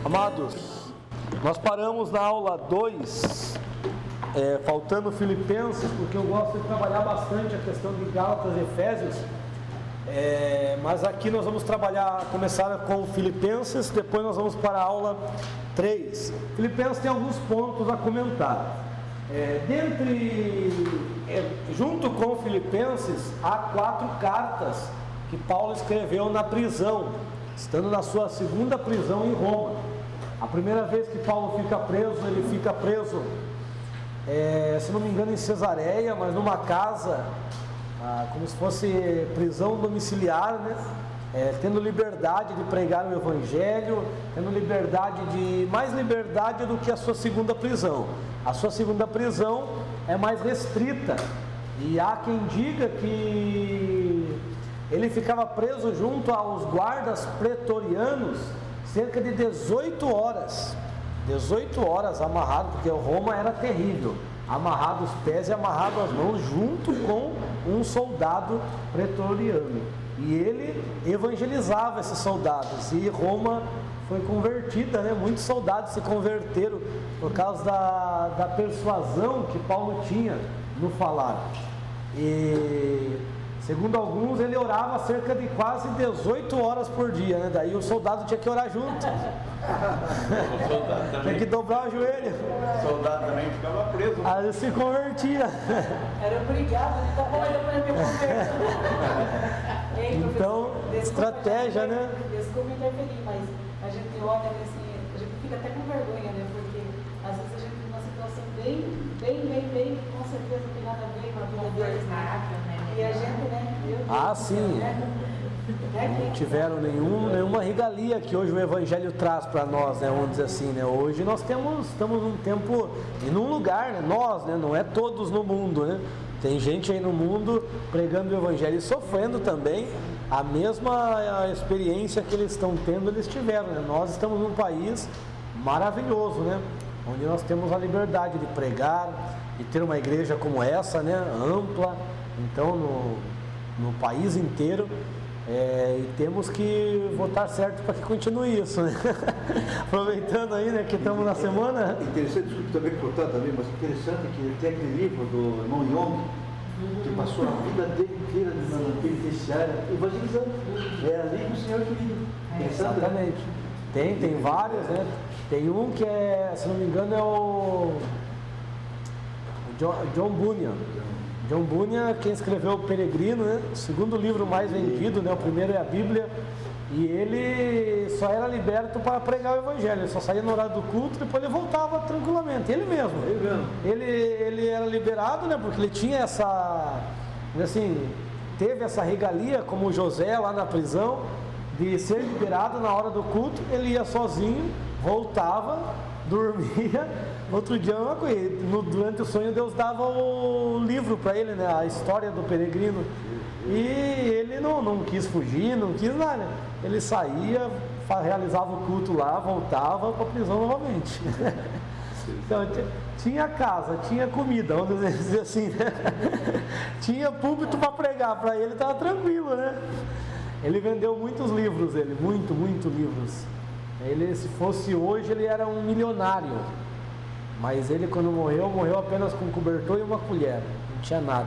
Amados, nós paramos na aula 2, faltando Filipenses, porque eu gosto de trabalhar bastante a questão de Gálatas e Efésios, mas aqui nós vamos começar com Filipenses, depois nós vamos para a aula 3. Filipenses tem alguns pontos a comentar. Junto com Filipenses, há 4 cartas que Paulo escreveu na prisão, estando na sua segunda prisão em Roma. A primeira vez que Paulo fica preso, ele fica preso, se não me engano, em Cesareia, mas numa casa, como se fosse prisão domiciliar, né? Tendo liberdade de pregar o Evangelho, tendo mais liberdade do que a sua segunda prisão. A sua segunda prisão é mais restrita, e há quem diga que ele ficava preso junto aos guardas pretorianos cerca de 18 horas amarrado, porque Roma era terrível, amarrado os pés e amarrado as mãos junto com um soldado pretoriano, e ele evangelizava esses soldados, e Roma foi convertida, né? Muitos soldados se converteram por causa da persuasão que Paulo tinha no falar. E segundo alguns, ele orava cerca de quase 18 horas por dia, né? Daí o soldado tinha que orar junto. Tinha que dobrar o joelho. O soldado também ficava preso. Aí ele se convertia. Era obrigado, ele estava olhando para meu converso. Então, estratégia, né? Desculpa interferir, mas a gente olha assim, a gente fica até com vergonha, né? Porque às vezes a gente tem uma situação bem, com certeza não tem nada a ver com a vida deles, né? E a gente, né? Sim. Não tiveram nenhuma regalia que hoje o Evangelho traz para nós, né? Vamos dizer assim, né? Hoje nós estamos num tempo e num lugar, né? Nós, né? Não é todos no mundo, né? Tem gente aí no mundo pregando o Evangelho e sofrendo também a mesma experiência que eles estão tendo, eles tiveram, né? Nós estamos num país maravilhoso, né? Onde nós temos a liberdade de pregar e ter uma igreja como essa, né? Ampla, então no país inteiro, e temos que votar certo para que continue isso, né? Aproveitando aí, né, que estamos na semana. Interessante, desculpe também cortar também, mas interessante que tem aquele livro do irmão Young, que passou a vida dele inteira na penitenciária evangelizando. É ali que o Senhor querido. Exatamente. Tem vários, né? Tem um que se não me engano, é o John Bunyan. John Bunyan, quem escreveu O Peregrino, né? O segundo livro mais vendido, né? O primeiro é a Bíblia, e ele só era liberto para pregar o Evangelho. Ele só saía no horário do culto, depois ele voltava tranquilamente, ele mesmo. Ele era liberado, né? Porque ele tinha teve essa regalia, como José lá na prisão, de ser liberado na hora do culto. Ele ia sozinho, voltava, dormia, outro dia uma coisa. Durante o sonho Deus dava o livro para ele, né? A história do peregrino, e ele não quis fugir, não quis nada. Ele saía, realizava o culto lá, voltava para a prisão novamente. Então tinha casa, tinha comida, vamos dizer assim, né? Tinha púlpito para pregar, para ele estava tranquilo, né? Ele vendeu muitos livros, muito livros. Ele, se fosse hoje, ele era um milionário, mas ele, quando morreu apenas com um cobertor e uma colher, não tinha nada,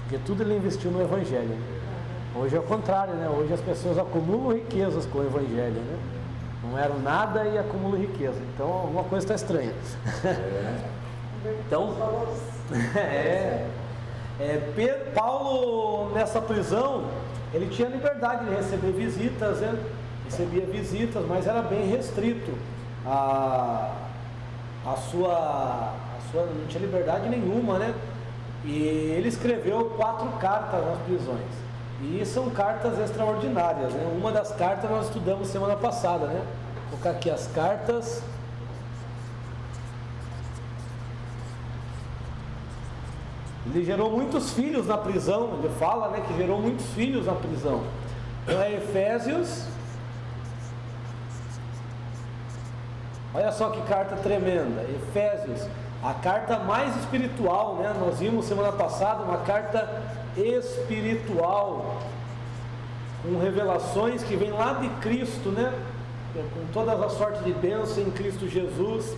porque tudo ele investiu no Evangelho. Hoje é o contrário, né? Hoje as pessoas acumulam riquezas com o Evangelho, né? Não eram nada e acumulam riqueza, então alguma coisa está estranha. Então, Paulo, nessa prisão, ele tinha liberdade de receber visitas, né? Recebia visitas, mas era bem restrito. A sua não tinha liberdade nenhuma, né? E ele escreveu 4 cartas nas prisões, e são cartas extraordinárias, né? Uma das cartas nós estudamos semana passada, né? Vou colocar aqui as cartas. Ele gerou muitos filhos na prisão. Ele fala, né, que gerou muitos filhos na prisão. Então é Efésios. Olha só que carta tremenda, Efésios, a carta mais espiritual, né? Nós vimos semana passada uma carta espiritual, com revelações que vêm lá de Cristo, né? com todas as sortes de bênção em Cristo Jesus.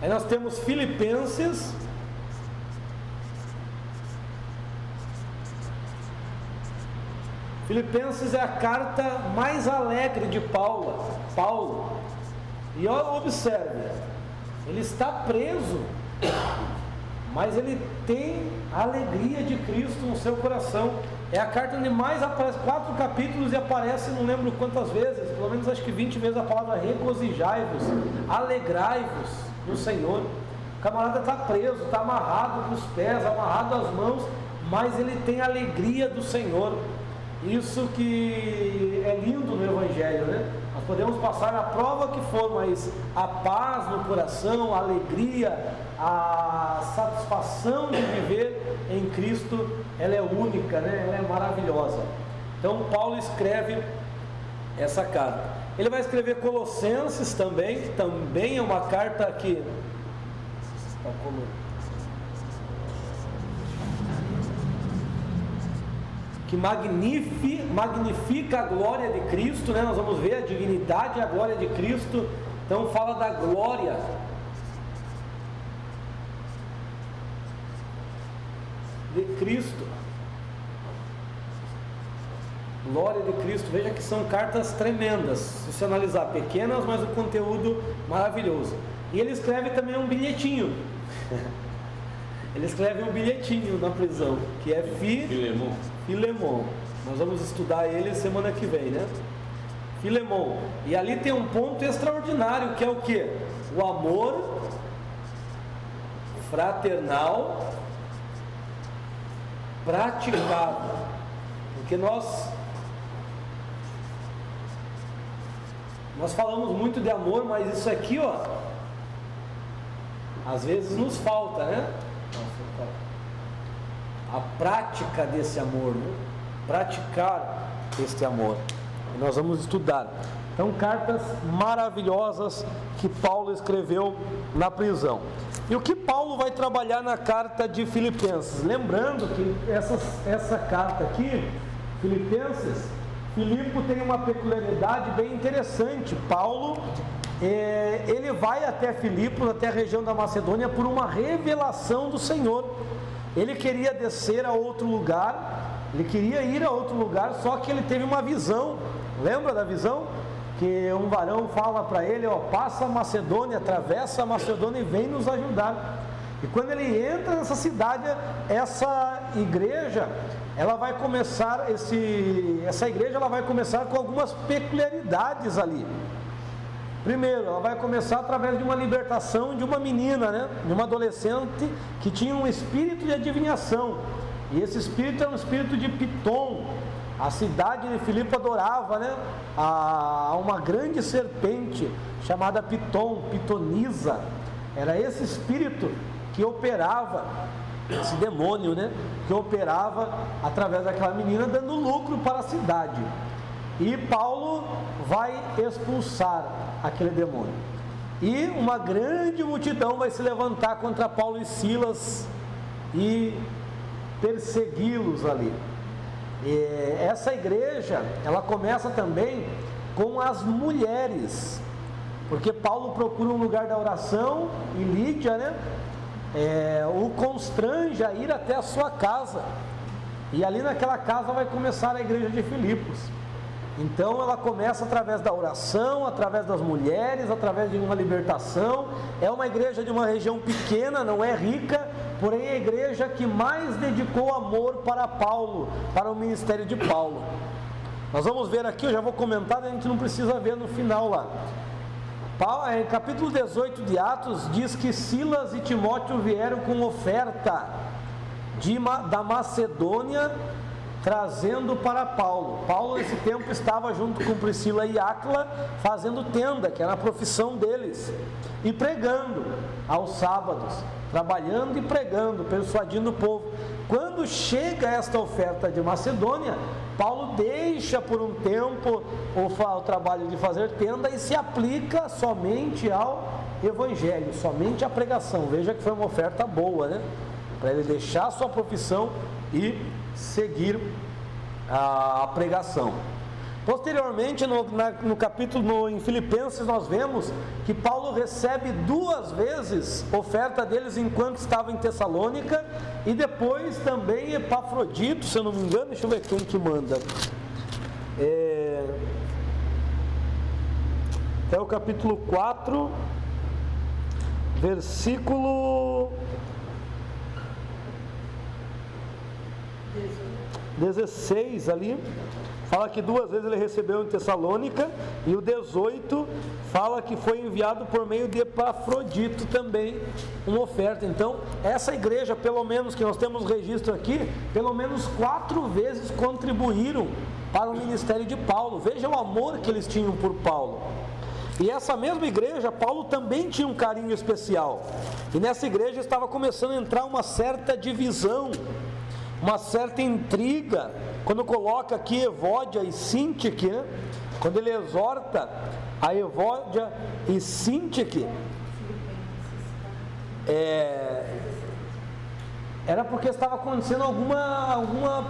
Aí nós temos Filipenses. Filipenses é a carta mais alegre de Paulo. E observe, ele está preso, mas ele tem a alegria de Cristo no seu coração. É a carta onde mais aparece, 4 capítulos, e aparece, não lembro quantas vezes, pelo menos acho que 20 vezes a palavra regozijai-vos, alegrai-vos no Senhor. O camarada está preso, está amarrado nos pés, amarrado às mãos, mas ele tem a alegria do Senhor. Isso que é lindo no Evangelho, né? Nós podemos passar a prova que for, mas a paz no coração, a alegria, a satisfação de viver em Cristo, ela é única, né? Ela é maravilhosa. Então Paulo escreve essa carta. Ele vai escrever Colossenses também, que também é uma carta que magnifica a glória de Cristo, né? Nós vamos ver a dignidade e a glória de Cristo. Então fala da glória de Cristo. Glória de Cristo. Veja que são cartas tremendas, se você analisar, pequenas, mas o conteúdo maravilhoso. E ele escreve também um bilhetinho. Ele escreve um bilhetinho na prisão, que é Filemon. Nós vamos estudar ele semana que vem, né? Filemon. E ali tem um ponto extraordinário, que é o quê? O amor fraternal praticado. Porque nós falamos muito de amor, mas isso aqui, ó, às vezes nos falta, né? A prática desse amor, né? Praticar este amor. E nós vamos estudar. Então, cartas maravilhosas que Paulo escreveu na prisão. E o que Paulo vai trabalhar na carta de Filipenses? Lembrando que essa carta aqui, Filipenses, Filipe tem uma peculiaridade bem interessante. Paulo, ele vai até Filipos, até a região da Macedônia, por uma revelação do Senhor. Ele queria descer a outro lugar, ele queria ir a outro lugar, só que ele teve uma visão. Lembra da visão? Que um varão fala para ele, ó, passa a Macedônia, atravessa a Macedônia e vem nos ajudar. E quando ele entra nessa cidade, essa igreja, ela vai começar, essa igreja ela vai começar com algumas peculiaridades ali. Primeiro, ela vai começar através de uma libertação de uma menina, né? De uma adolescente que tinha um espírito de adivinhação. E esse espírito era um espírito de Piton. A cidade de Filipe adorava, né? A uma grande serpente chamada Piton, Pitonisa. Era esse espírito que operava, esse demônio, né? Que operava através daquela menina, dando lucro para a cidade. E Paulo vai expulsar aquele demônio. E uma grande multidão vai se levantar contra Paulo e Silas e persegui-los ali. E essa igreja, ela começa também com as mulheres, porque Paulo procura um lugar da oração e Lídia, né? O constrange a ir até a sua casa. E ali naquela casa vai começar a igreja de Filipos. Então ela começa através da oração, através das mulheres, através de uma libertação. É uma igreja de uma região pequena, não é rica, porém é a igreja que mais dedicou amor para Paulo, para o ministério de Paulo. Nós vamos ver aqui, eu já vou comentar, a gente não precisa ver no final lá. Em capítulo 18 de Atos, diz que Silas e Timóteo vieram com oferta da Macedônia, trazendo para Paulo. Paulo nesse tempo estava junto com Priscila e Áquila fazendo tenda, que era a profissão deles, e pregando aos sábados, trabalhando e pregando, persuadindo o povo. Quando chega esta oferta de Macedônia, Paulo deixa por um tempo o trabalho de fazer tenda e se aplica somente ao evangelho, somente à pregação. Veja que foi uma oferta boa, né? Para ele deixar a sua profissão e seguir a pregação. Posteriormente, no capítulo em Filipenses, nós vemos que Paulo recebe 2 vezes oferta deles enquanto estava em Tessalônica, e depois também Epafrodito, se eu não me engano, deixa eu ver quem que manda. Até o capítulo 4, versículo 16 ali, fala que 2 vezes ele recebeu em Tessalônica, e o 18 fala que foi enviado por meio de Epafrodito também uma oferta. Então, essa igreja, pelo menos que nós temos registro aqui, pelo menos 4 vezes contribuíram para o ministério de Paulo. Veja o amor que eles tinham por Paulo. E essa mesma igreja, Paulo também tinha um carinho especial. E nessa igreja estava começando a entrar uma certa divisão, uma certa intriga, quando coloca aqui Evódia e Sintique, né? Quando ele exorta a Evódia e Sintique, era porque estava acontecendo alguma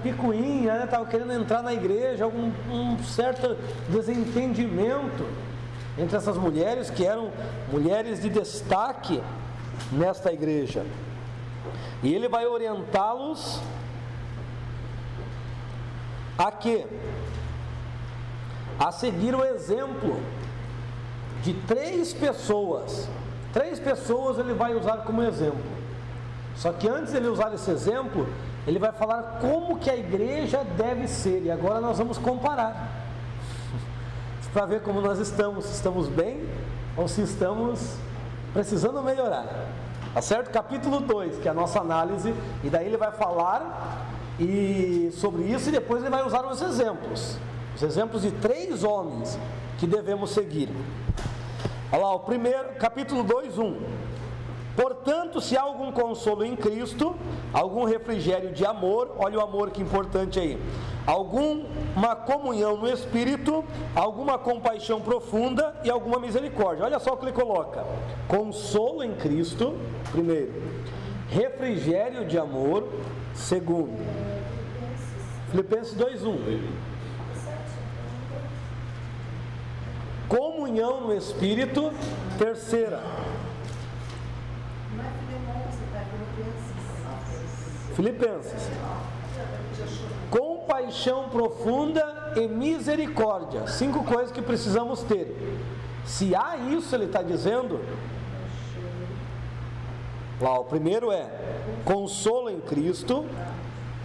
picuinha, né? Estava querendo entrar na igreja, um certo desentendimento entre essas mulheres, que eram mulheres de destaque nesta igreja. E ele vai orientá-los a quê? A seguir o exemplo de 3 pessoas. 3 pessoas ele vai usar como exemplo. Só que antes de ele usar esse exemplo, ele vai falar como que a igreja deve ser. E agora nós vamos comparar, para ver como nós estamos, se estamos bem ou se estamos precisando melhorar. Tá certo? Capítulo 2, que é a nossa análise, e daí ele vai falar sobre isso, e depois ele vai usar os exemplos de 3 homens que devemos seguir. Olha lá, o primeiro, capítulo 2, 1. Portanto, se há algum consolo em Cristo, algum refrigério de amor, olha o amor que importante aí, alguma comunhão no Espírito, alguma compaixão profunda e alguma misericórdia. Olha só o que ele coloca: consolo em Cristo, primeiro; refrigério de amor, segundo. Filipenses 2:1. Comunhão no Espírito, terceira. Filipenses. Compaixão profunda e misericórdia. 5 coisas que precisamos ter. Se há isso, ele está dizendo. Lá, o primeiro é consolo em Cristo,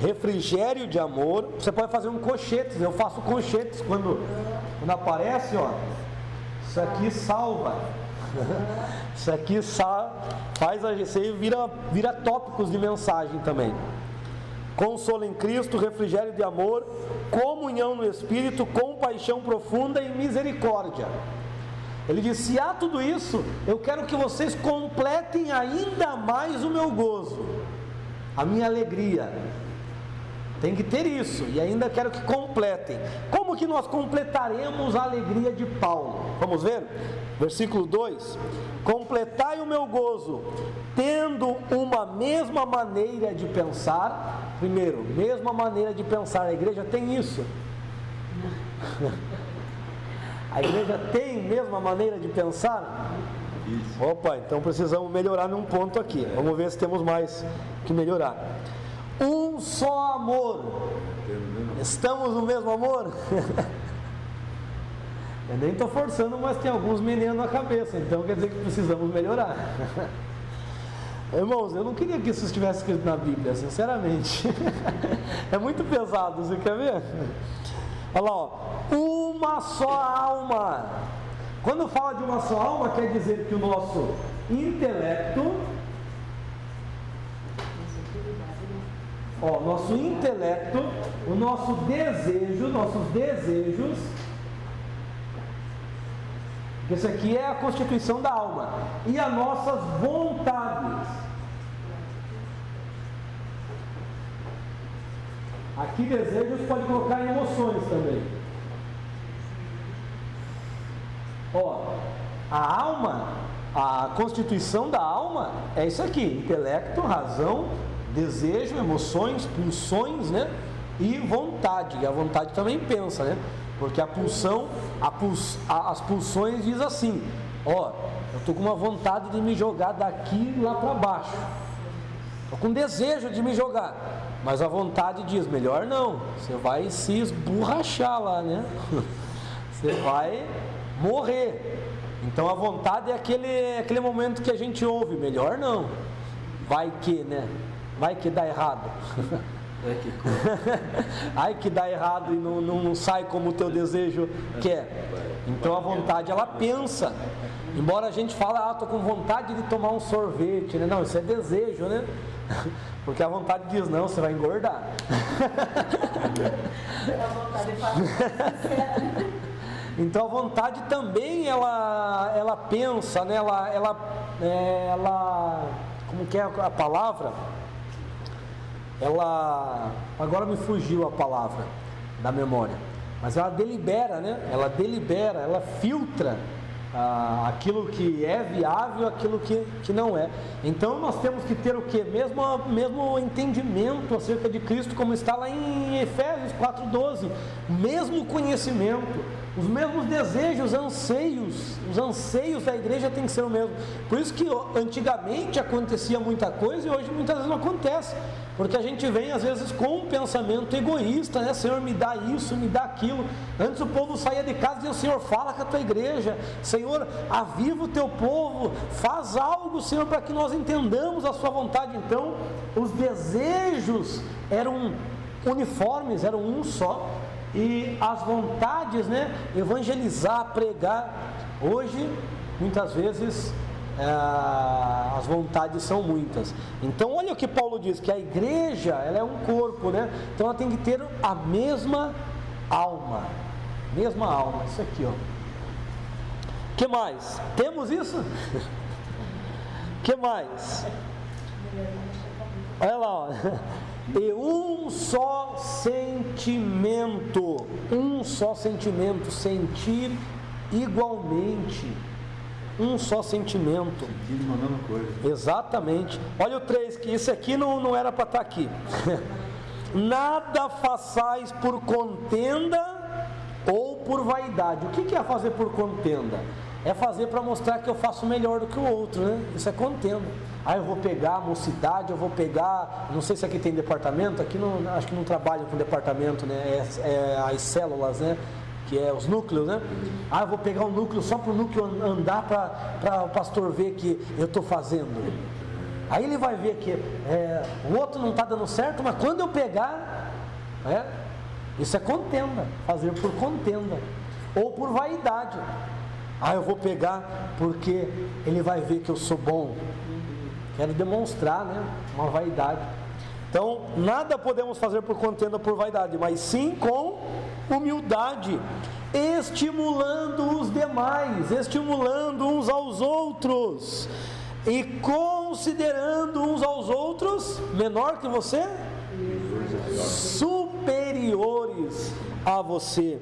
refrigério de amor. Você pode fazer um colchetes. Eu faço colchetes quando aparece, ó. Isso aqui salva. Isso aqui faz a gente vira tópicos de mensagem também. Consolo em Cristo, refrigério de amor, comunhão no Espírito, compaixão profunda e misericórdia. Ele diz: se há tudo isso, eu quero que vocês completem ainda mais o meu gozo, a minha alegria. Tem que ter isso, e ainda quero que completem. Como que nós completaremos a alegria de Paulo? Vamos ver? Versículo 2: completai o meu gozo, tendo uma mesma maneira de pensar. Primeiro, mesma maneira de pensar. A igreja tem isso? A igreja tem mesma maneira de pensar? Isso. Opa, então precisamos melhorar num ponto aqui. Vamos ver se temos mais que melhorar. Um só amor. Estamos no mesmo amor? Eu nem estou forçando, mas tem alguns meninos na cabeça, então quer dizer que precisamos melhorar. Irmãos, eu não queria que isso estivesse escrito na Bíblia, sinceramente. É muito pesado, você quer ver? Olha lá, ó. Uma só alma. Quando fala de uma só alma, quer dizer que o nosso intelecto, nosso intelecto, o nosso desejo, nossos desejos, porque isso aqui é a constituição da alma, e as nossas vontades. Aqui desejos pode colocar em emoções também. A alma, a constituição da alma é isso aqui: intelecto, razão, desejo, emoções, pulsões, né? e vontade. E a vontade também pensa, né? Porque a pulsão, as pulsões diz assim: ó, eu estou com uma vontade de me jogar daqui lá para baixo, estou com desejo de me jogar, mas a vontade diz: melhor não, você vai se esborrachar lá, né? Você vai morrer. Então a vontade é aquele momento que a gente ouve: melhor não, vai que, né? Vai que dá errado. Ai que dá errado e não sai como o teu desejo quer. Então a vontade, ela pensa. Embora a gente fale: ah, estou com vontade de tomar um sorvete, né? Não, isso é desejo, né? Porque a vontade diz: não, você vai engordar. A vontade faz. Então a vontade também ela pensa, né? Ela como que é a palavra? Agora me fugiu a palavra da memória, mas ela delibera, né? Ela filtra aquilo que é viável, aquilo que não é. Então nós temos que ter o quê? Mesmo entendimento acerca de Cristo, como está lá em Efésios 4:12, mesmo conhecimento, os mesmos desejos, os anseios da igreja tem que ser o mesmo. Por isso que antigamente acontecia muita coisa e hoje muitas vezes não acontece, porque a gente vem às vezes com um pensamento egoísta, né? Senhor, me dá isso, me dá aquilo. Antes o povo saía de casa e dizia: Senhor, fala com a tua igreja, Senhor, aviva o teu povo, faz algo, Senhor, para que nós entendamos a sua vontade. Então os desejos eram uniformes, eram um só, e as vontades, né? Evangelizar, pregar. Hoje muitas vezes as vontades são muitas. Então olha o que Paulo diz, que a igreja, ela é um corpo, né? Então ela tem que ter a mesma alma, isso aqui, ó. Que mais? Temos isso? Que mais? Olha lá, ó. E um só sentimento, sentir igualmente. Um só sentimento. Sentindo uma mesma coisa. Exatamente. Olha o 3, que isso aqui não era para estar aqui. Nada façais por contenda ou por vaidade. O que é fazer por contenda? É fazer para mostrar que eu faço melhor do que o outro, né? Isso é contenda. Eu vou pegar a mocidade, eu vou pegar, não sei se aqui tem departamento, aqui não, acho que não trabalham com departamento, né? As células, né? Que é os núcleos, né? Eu vou pegar o núcleo só para o núcleo andar, para o pastor ver que eu estou fazendo. Aí ele vai ver que o outro não está dando certo, mas quando eu pegar, isso é contenda, fazer por contenda, ou por vaidade. Eu vou pegar porque ele vai ver que eu sou bom. Quero demonstrar, né? Uma vaidade. Então, nada podemos fazer por contenda, por vaidade, mas sim com humildade, estimulando os demais, estimulando uns aos outros e considerando uns aos outros menor que você, superiores a você.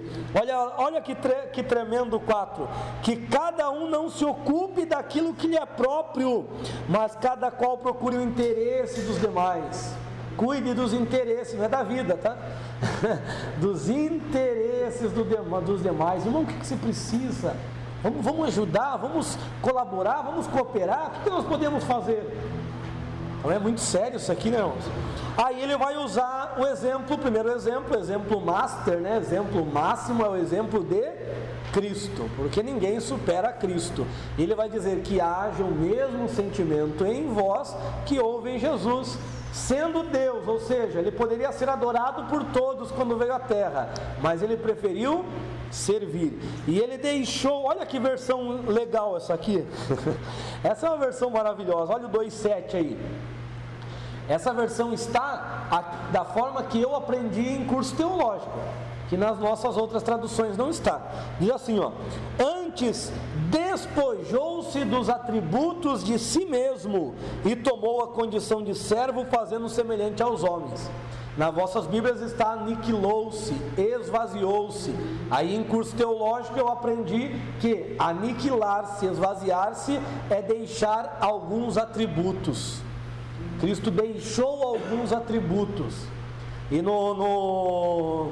Olha que tremendo 4, que cada um não se ocupe daquilo que lhe é próprio, mas cada qual procure o interesse dos demais. Cuide dos interesses, não é da vida, tá? Dos interesses dos demais. Irmão, o que se precisa? Vamos ajudar, vamos colaborar, vamos cooperar. O que nós podemos fazer? Então é muito sério isso aqui, né, irmãos? Aí ele vai usar o exemplo, o primeiro exemplo, exemplo master, né? Exemplo máximo é o exemplo de Cristo, porque ninguém supera Cristo. Ele vai dizer que haja o mesmo sentimento em vós que houve em Jesus, sendo Deus, ou seja, ele poderia ser adorado por todos quando veio à terra, mas ele preferiu servir. E ele deixou, olha que versão legal essa aqui. Essa é uma versão maravilhosa. Olha o 2:7 aí. Essa versão está da forma que eu aprendi em curso teológico, que nas nossas outras traduções não está. Diz assim, ó: antes despojou-se dos atributos de si mesmo e tomou a condição de servo, fazendo semelhante aos homens. Nas vossas Bíblias está aniquilou-se, esvaziou-se. Aí em curso teológico eu aprendi que aniquilar-se, esvaziar-se é deixar alguns atributos. Cristo deixou alguns atributos. E no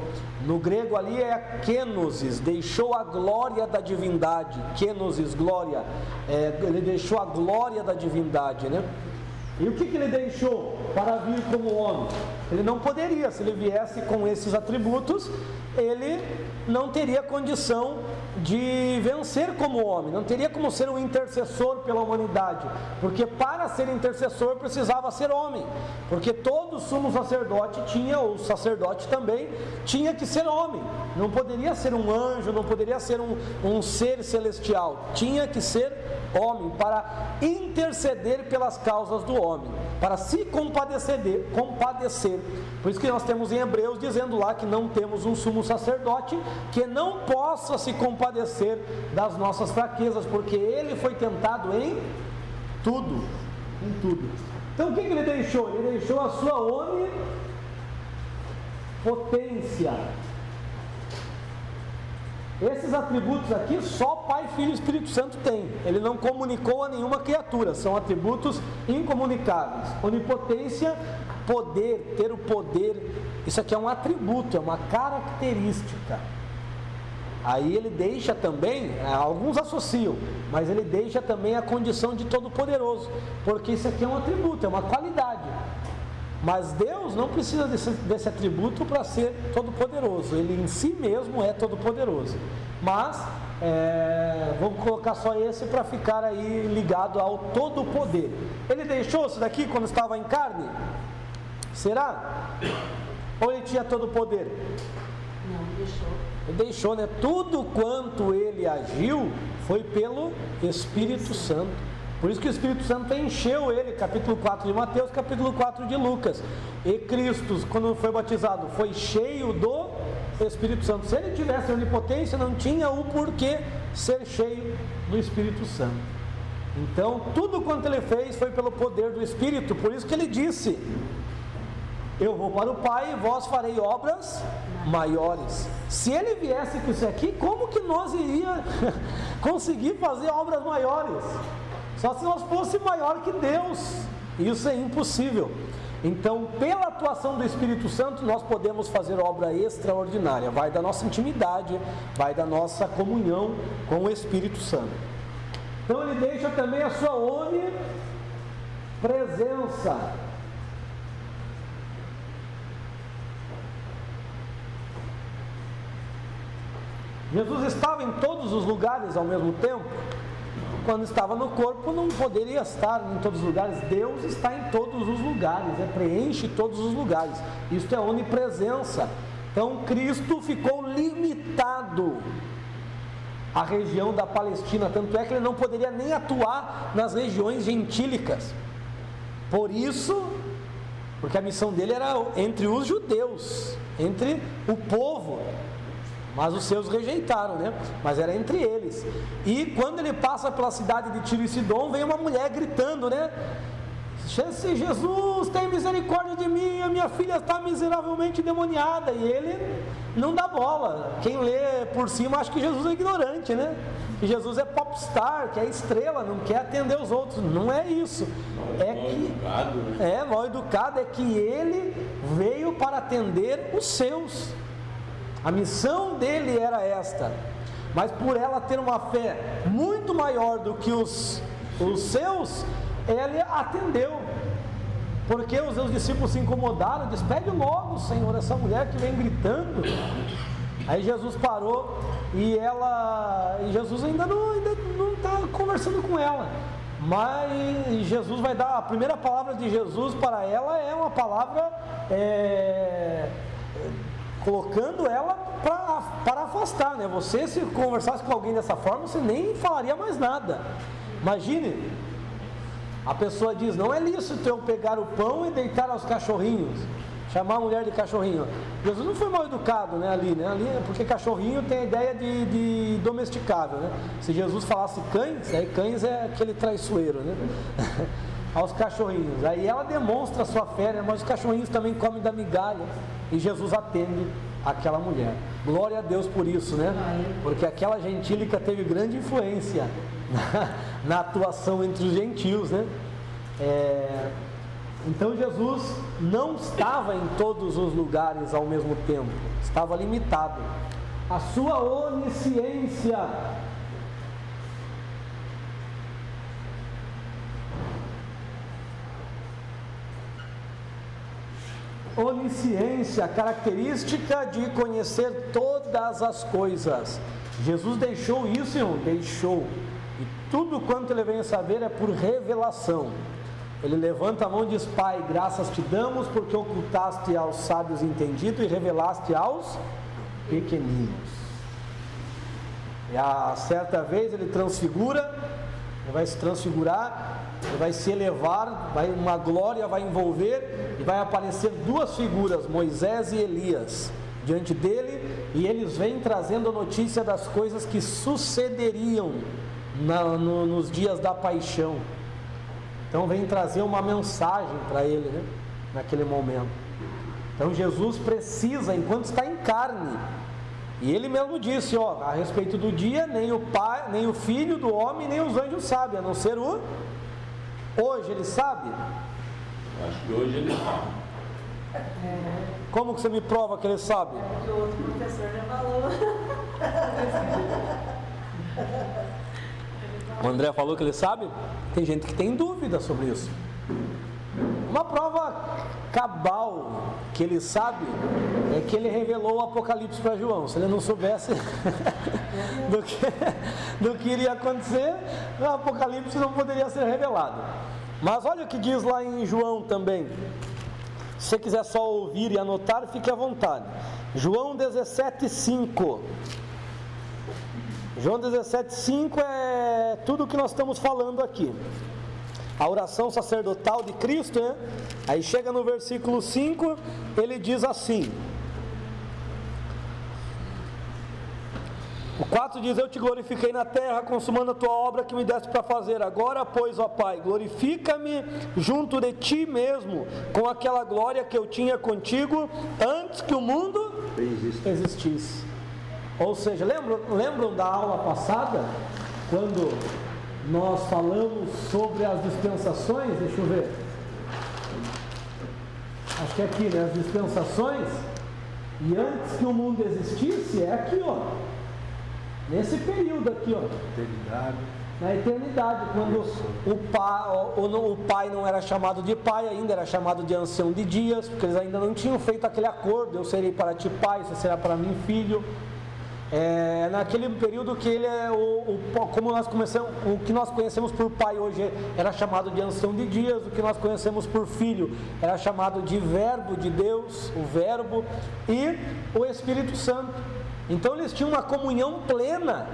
grego ali é kenosis, deixou a glória da divindade. Kenosis, glória, ele deixou a glória da divindade, né? E o que ele deixou para vir como homem? Ele não poderia, se ele viesse com esses atributos, ele não teria condição de vencer como homem, não teria como ser um intercessor pela humanidade, porque para ser intercessor precisava ser homem, porque todo sumo sacerdote tinha, ou sacerdote também, tinha que ser homem, não poderia ser um anjo, não poderia ser um ser celestial, tinha que ser homem, para interceder pelas causas do homem, para se compadecer. Por isso que nós temos em Hebreus dizendo lá que não temos um sumo sacerdote que não possa se compadecer das nossas fraquezas, porque ele foi tentado em tudo. Então o que ele deixou? Ele deixou a sua onipotência. Esses atributos aqui só Pai, Filho e Espírito Santo tem. Ele não comunicou a nenhuma criatura, são atributos incomunicáveis. Onipotência, poder, ter o poder, isso aqui é um atributo, é uma característica. Aí ele deixa também, alguns associam, mas ele deixa também a condição de todo-poderoso, porque isso aqui é um atributo, é uma qualidade. Mas Deus não precisa desse atributo para ser todo-poderoso, ele em si mesmo é todo-poderoso. Mas vamos colocar só esse para ficar aí ligado ao todo-poder. Ele deixou isso daqui quando estava em carne? Será? Ou ele tinha todo-poder? Não, deixou. Ele deixou, né? Tudo quanto ele agiu foi pelo Espírito Santo. Por isso que o Espírito Santo encheu ele, capítulo 4 de Mateus, capítulo 4 de Lucas. E Cristo, quando foi batizado, foi cheio do Espírito Santo. Se ele tivesse onipotência, não tinha o porquê ser cheio do Espírito Santo. Então, tudo quanto ele fez foi pelo poder do Espírito. Por isso que ele disse: eu vou para o Pai e vós farei obras maiores. Se ele viesse com isso aqui, como que nós iríamos conseguir fazer obras maiores? Só se nós fosse maior que Deus. Isso é impossível. Então, pela atuação do Espírito Santo, nós podemos fazer obra extraordinária. Vai da nossa intimidade, vai da nossa comunhão com o Espírito Santo. Então, ele deixa também a sua onipresença. Jesus estava em todos os lugares ao mesmo tempo. Quando estava no corpo, não poderia estar em todos os lugares. Deus está em todos os lugares, preenche todos os lugares. Isto é onipresença. Então, Cristo ficou limitado à região da Palestina. Tanto é que ele não poderia nem atuar nas regiões gentílicas. Por isso, porque a missão dele era entre os judeus, entre o povo. Mas os seus rejeitaram, né? Mas era entre eles. E quando ele passa pela cidade de Tiro e Sidom, vem uma mulher gritando, né? Jesus, tem misericórdia de mim, a minha filha está miseravelmente endemoniada. E ele não dá bola. Quem lê por cima acha que Jesus é ignorante, né? Que Jesus é popstar, que é estrela, não quer atender os outros. Não é isso. Mal educado é que ele veio para atender os seus. A missão dele era esta, mas por ela ter uma fé muito maior do que os seus, ele atendeu, porque os seus discípulos se incomodaram, despede logo, Senhor, essa mulher que vem gritando. Aí Jesus parou e Jesus ainda não está conversando com ela, mas Jesus vai dar, a primeira palavra de Jesus para ela é uma palavra colocando ela para afastar, né? Você, se conversasse com alguém dessa forma, você nem falaria mais nada. Imagine, a pessoa diz: não é lícito eu pegar o pão e deitar aos cachorrinhos, chamar a mulher de cachorrinho. Jesus não foi mal educado, né, ali, porque cachorrinho tem a ideia de domesticável, né? Se Jesus falasse cães, aí cães é aquele traiçoeiro, né? Aos cachorrinhos, aí ela demonstra a sua fé, né? Mas os cachorrinhos também comem da migalha, e Jesus atende aquela mulher. Glória a Deus por isso, né? Porque aquela gentílica teve grande influência na atuação entre os gentios, né? Então Jesus não estava em todos os lugares ao mesmo tempo, estava limitado. A sua onisciência, característica de conhecer todas as coisas. Jesus deixou isso, irmão? Deixou. E tudo quanto ele vem a saber é por revelação. Ele levanta a mão e diz: Pai, graças te damos porque ocultaste aos sábios entendido e revelaste aos pequeninos. E a certa vez ele transfigura, ele vai se transfigurar, ele vai se elevar, uma glória vai envolver e vai aparecer duas figuras, Moisés e Elias, diante dele, e eles vêm trazendo a notícia das coisas que sucederiam nos dias da paixão. Então vem trazer uma mensagem para ele, né? Naquele momento. Então Jesus precisa, enquanto está em carne, e ele mesmo disse, a respeito do dia, nem o Pai, nem o Filho do homem, nem os anjos sabem, a não ser o... Hoje ele sabe? Acho que hoje ele sabe. Como que você me prova que ele sabe? Porque o outro professor já falou. O André falou que ele sabe? Tem gente que tem dúvida sobre isso. Uma prova cabal que ele sabe é que ele revelou o Apocalipse para João. Se ele não soubesse do que iria acontecer, o Apocalipse não poderia ser revelado. Mas olha o que diz lá em João também. Se você quiser só ouvir e anotar, fique à vontade. João 17,5. João 17,5 é tudo o que nós estamos falando aqui. A oração sacerdotal de Cristo, né? Aí chega no versículo 5, ele diz assim. O 4 diz: Eu te glorifiquei na terra, consumando a tua obra que me deste para fazer. Agora, pois, ó Pai, glorifica-me junto de ti mesmo, com aquela glória que eu tinha contigo antes que o mundo existisse. Ou seja, lembram da aula passada, quando nós falamos sobre as dispensações? Deixa eu ver. Acho que é aqui, né? As dispensações. E antes que o mundo existisse, é aqui, nesse período aqui, Eternidade. Na eternidade, quando o pai não era chamado de pai ainda, era chamado de ancião de dias, porque eles ainda não tinham feito aquele acordo: eu serei para ti pai, você será para mim filho. Naquele período que ele o que nós conhecemos por pai hoje era chamado de ancião de dias, o que nós conhecemos por filho era chamado de verbo de Deus, o verbo, e o Espírito Santo. Então eles tinham uma comunhão plena,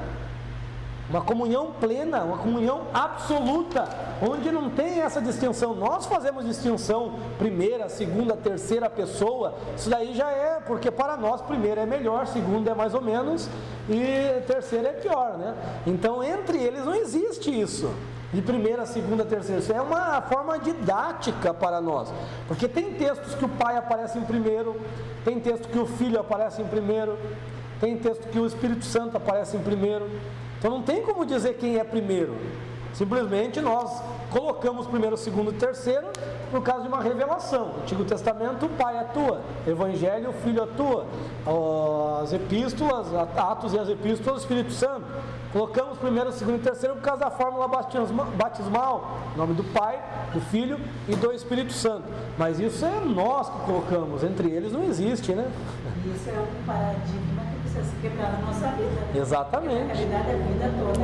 uma comunhão absoluta, onde não tem essa distinção. Nós fazemos distinção, primeira, segunda, terceira pessoa. Isso daí já é, porque para nós primeira é melhor, segunda é mais ou menos, e terceira é pior, né? Então entre eles não existe isso, de primeira, segunda, terceira. Isso é uma forma didática para nós, porque tem textos que o pai aparece em primeiro, tem texto que o filho aparece em primeiro, tem texto que o Espírito Santo aparece em primeiro. Então não tem como dizer quem é primeiro. Simplesmente nós colocamos primeiro, segundo e terceiro por causa de uma revelação. Antigo Testamento, o Pai atua, Evangelho, o Filho atua, as epístolas, Atos e as epístolas, o Espírito Santo. Colocamos primeiro, segundo e terceiro por causa da fórmula batismal, em nome do Pai, do Filho e do Espírito Santo. Mas isso é nós que colocamos, entre eles não existe, né? Isso é um paradigma que precisa se quebrar na nossa vida. Exatamente. Na realidade, a vida toda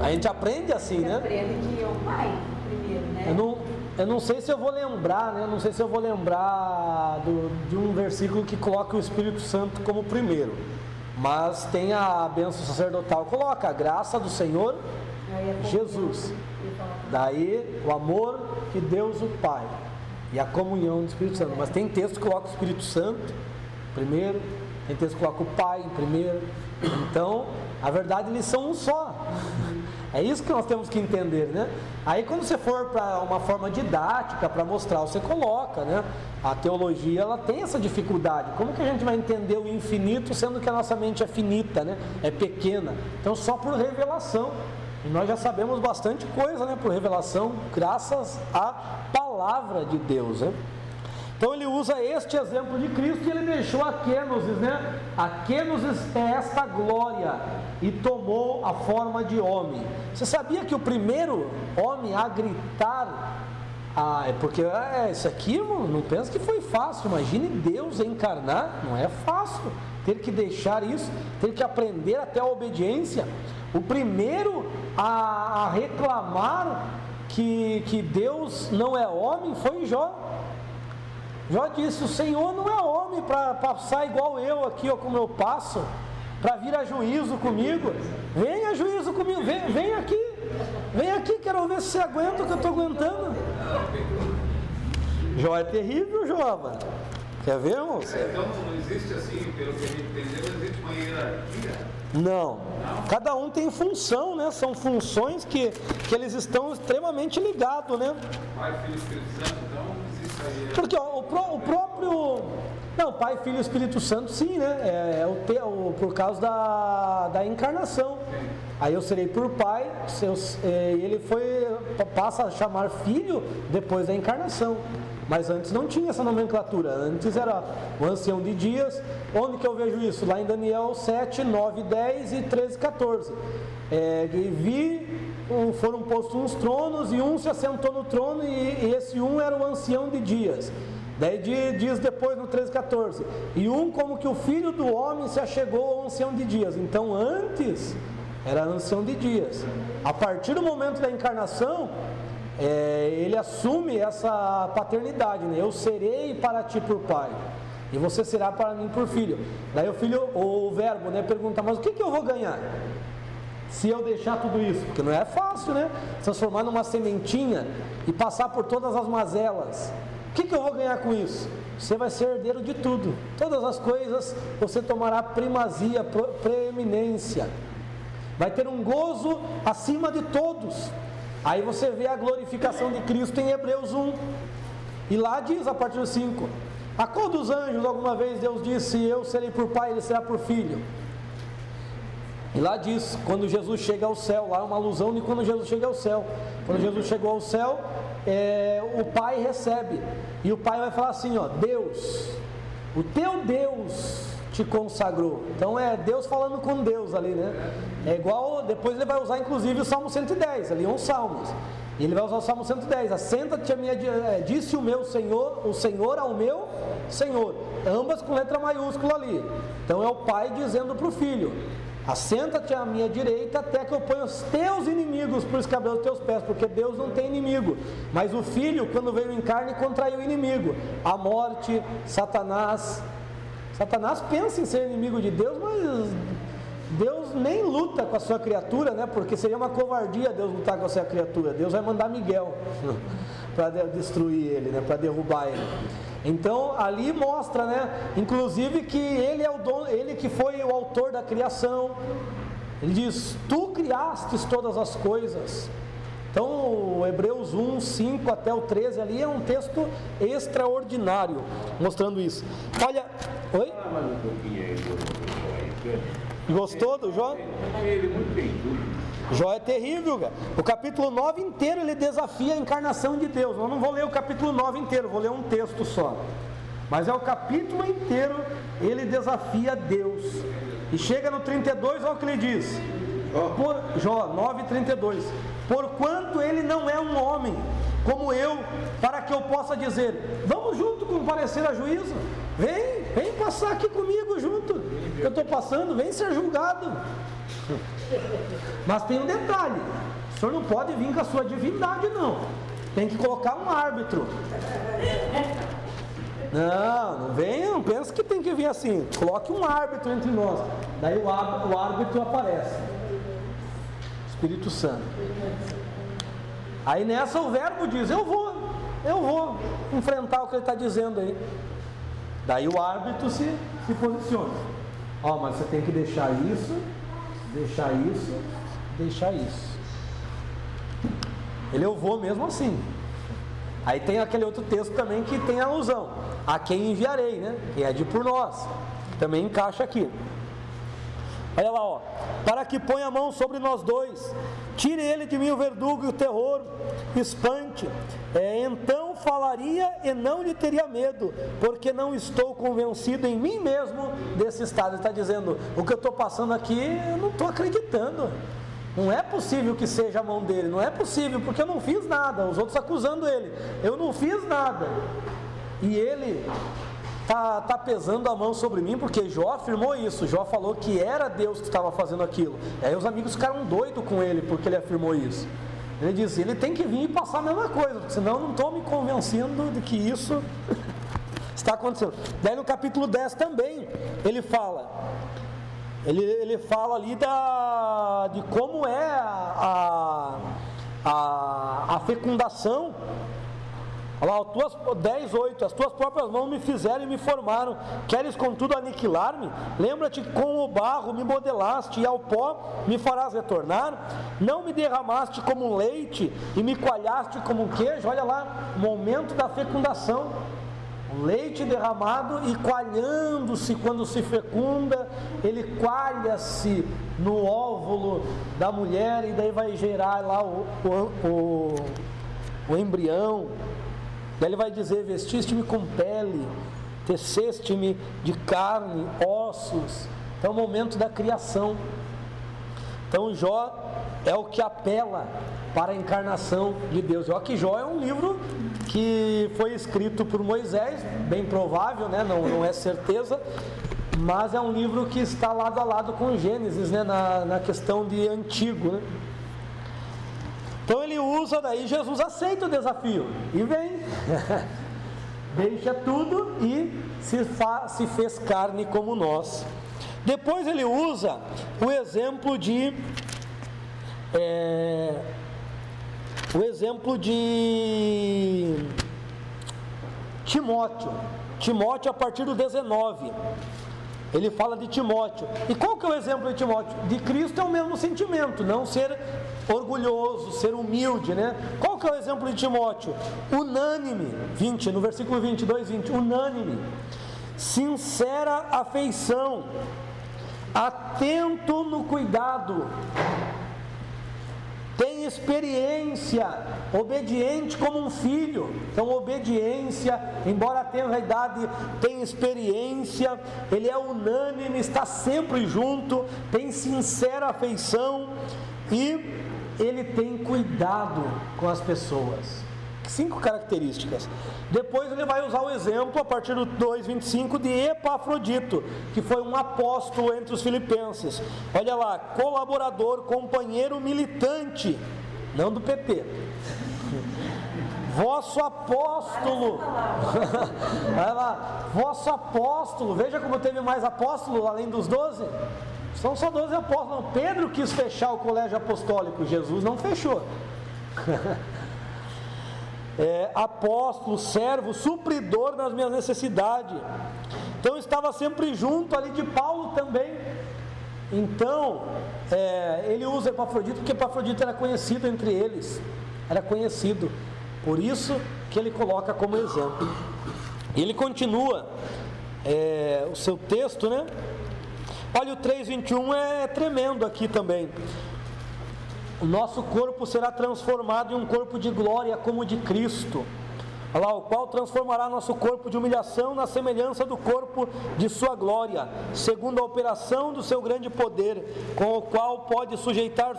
a gente aprende assim, né? Aprende que é o pai primeiro, né? Eu não sei se eu vou lembrar, né? Não sei se eu vou lembrar de um versículo que coloca o Espírito Santo como primeiro. Mas tem a bênção sacerdotal, coloca a graça do Senhor Jesus. Daí o amor de Deus o Pai e a comunhão do Espírito Santo. Mas tem texto que coloca o Espírito Santo primeiro, tem texto que coloca o Pai em primeiro. Então, a verdade, eles são um só. É isso que nós temos que entender, né? Aí quando você for para uma forma didática para mostrar, você coloca, né? A teologia, ela tem essa dificuldade. Como que a gente vai entender o infinito sendo que a nossa mente é finita, né? É pequena. Então só por revelação. E nós já sabemos bastante coisa, né? Por revelação, graças à palavra palavra de Deus, né? Então ele usa este exemplo de Cristo e ele deixou a kenosis, né? A kenosis é esta glória e tomou a forma de homem. Você sabia que o primeiro homem a gritar, porque isso aqui, irmão, não pensa que foi fácil. Imagine Deus encarnar, não é fácil. Ter que deixar isso, ter que aprender até a obediência. O primeiro a reclamar que Deus não é homem foi Jó. Jó disse: o Senhor não é homem para passar igual eu aqui, ó, como eu passo, para vir a juízo comigo. Venha a juízo comigo, vem aqui, quero ver se você aguenta o que eu estou aguentando. Jó é terrível, Jó, mano. Quer ver, irmão? Então não existe assim, pelo que a gente entendeu, não existe uma hierarquia. Não, cada um tem função, né? São funções que eles estão extremamente ligados, né? Pai, Filho e Espírito Santo, então não existe a hierarquia. Porque ó, o próprio... Não, Pai, Filho e Espírito Santo sim, né? Por causa da encarnação. Aí eu serei por Pai, ele passa a chamar Filho depois da encarnação. Mas antes não tinha essa nomenclatura, antes era o ancião de dias. Onde que eu vejo isso? Lá em Daniel 7, 9, 10 e 13, 14. Foram postos uns tronos e um se assentou no trono e esse um era o ancião de dias. Daí diz depois no 13, 14. E como que o filho do homem se achegou ao ancião de dias. Então antes era ancião de dias. A partir do momento da encarnação, ele assume essa paternidade, né? Eu serei para ti por pai e você será para mim por filho. Daí o verbo, né, pergunta: mas o que eu vou ganhar se eu deixar tudo isso? Porque não é fácil, né? Transformar numa sementinha e passar por todas as mazelas. O que eu vou ganhar com isso? Você vai ser herdeiro de tudo, todas as coisas você tomará primazia, preeminência, vai ter um gozo acima de todos. Aí você vê a glorificação de Cristo em Hebreus 1. E lá diz, a partir do 5: a qual dos anjos alguma vez Deus disse: eu serei por pai, ele será por filho? E lá diz, quando Jesus chega ao céu, lá é uma alusão de quando Jesus chega ao céu. Quando Jesus chegou ao céu, o pai recebe. E o pai vai falar assim, ó: Deus, o teu Deus te consagrou. Então é Deus falando com Deus ali, né? É igual, depois ele vai usar inclusive o Salmo 110, ali uns salmos. E ele vai usar o Salmo 110, assenta-te a minha, disse o meu Senhor, o Senhor ao meu Senhor, ambas com letra maiúscula ali. Então é o pai dizendo para o filho: assenta-te à minha direita até que eu ponha os teus inimigos por escabelo dos teus pés, porque Deus não tem inimigo, mas o filho, quando veio em carne, contraiu o inimigo, a morte, Satanás. Satanás pensa em ser inimigo de Deus, mas Deus nem luta com a sua criatura, né? Porque seria uma covardia Deus lutar com a sua criatura. Deus vai mandar Miguel para destruir ele, né? Para derrubar ele. Então ali mostra, né? Inclusive que ele é o dono, ele que foi o autor da criação. Ele diz: tu criastes todas as coisas. Então o Hebreus 1, 5 até o 13 ali é um texto extraordinário, mostrando isso. Olha, oi? Gostou do Jó? Jó é terrível, cara. O capítulo 9 inteiro ele desafia a encarnação de Deus. Eu não vou ler o capítulo 9 inteiro, vou ler um texto só. Mas é o capítulo inteiro, ele desafia Deus. E chega no 32, olha o que ele diz. Jó 9:32. Porquanto ele não é um homem como eu, para que eu possa dizer: vamos junto comparecer a juízo. Vem passar aqui comigo junto, que eu estou passando, vem ser julgado. Mas tem um detalhe: o senhor não pode vir com a sua divindade, não. Tem que colocar um árbitro. Não venha, não pensa que tem que vir assim. Coloque um árbitro entre nós. Daí o árbitro aparece, Espírito Santo. Aí nessa o verbo diz: eu vou enfrentar o que ele está dizendo aí. Daí o árbitro se posiciona. Mas você tem que deixar isso, deixar isso, deixar isso. Ele: eu vou mesmo assim. Aí tem aquele outro texto também que tem alusão: a quem enviarei, né? Quem é de por nós. Também encaixa aqui. Olha lá, para que ponha a mão sobre nós dois, tire ele de mim o verdugo e o terror, espante. Então falaria e não lhe teria medo, porque não estou convencido em mim mesmo desse estado. Ele está dizendo, o que eu estou passando aqui, eu não estou acreditando. Não é possível que seja a mão dele, não é possível, porque eu não fiz nada. Os outros acusando ele, eu não fiz nada. E ele tá pesando a mão sobre mim, porque Jó afirmou isso. Jó falou que era Deus que estava fazendo aquilo. Aí os amigos ficaram doidos com ele, porque ele afirmou isso. Ele disse, ele tem que vir e passar a mesma coisa, senão eu não estou me convencendo de que isso está acontecendo. Daí no capítulo 10 também, ele fala ali de como é a fecundação. Olha lá, 10:8, as tuas próprias mãos me fizeram e me formaram, queres contudo aniquilar-me? Lembra-te que com o barro me modelaste e ao pó me farás retornar? Não me derramaste como um leite e me coalhaste como um queijo? Olha lá, momento da fecundação, o leite derramado e coalhando-se quando se fecunda, ele coalha-se no óvulo da mulher e daí vai gerar lá o embrião. Daí ele vai dizer, vestiste-me com pele, teceste-me de carne, ossos. Então é o momento da criação. Então Jó é o que apela para a encarnação de Deus. Olha que Jó é um livro que foi escrito por Moisés, bem provável, né? Não é certeza, mas é um livro que está lado a lado com Gênesis, né? na questão de antigo, né? Então ele usa, daí Jesus aceita o desafio e vem, deixa tudo e se fez carne como nós. Depois ele usa o exemplo de Timóteo a partir do 19. Ele fala de Timóteo. E qual que é o exemplo de Timóteo? De Cristo é o mesmo sentimento, não ser orgulhoso, ser humilde, né? Qual que é o exemplo de Timóteo? Unânime, 20, no versículo 22, 20, unânime, sincera afeição, atento no cuidado, tem experiência, obediente como um filho. Então obediência, embora tenha a idade, tem experiência, ele é unânime, está sempre junto, tem sincera afeição e ele tem cuidado com as pessoas. 5 características. Depois ele vai usar o exemplo, a partir do 2:25, de Epafrodito, que foi um apóstolo entre os filipenses. Olha lá, colaborador, companheiro militante, não do PP, vosso apóstolo. Olha lá, vosso apóstolo. Veja como teve mais apóstolos além dos 12. São só 12 apóstolos. Não, Pedro quis fechar o colégio apostólico, Jesus não fechou. Apóstolo, servo, supridor das minhas necessidades. Então estava sempre junto ali de Paulo também. Então ele usa Epafrodito porque Epafrodito era conhecido entre eles, era conhecido, por isso que ele coloca como exemplo. E ele continua o seu texto, né? Olha, o 3:21 é tremendo aqui também. O nosso corpo será transformado em um corpo de glória como o de Cristo. Olha lá, o qual transformará nosso corpo de humilhação na semelhança do corpo de sua glória, segundo a operação do seu grande poder, com o qual pôde sujeitar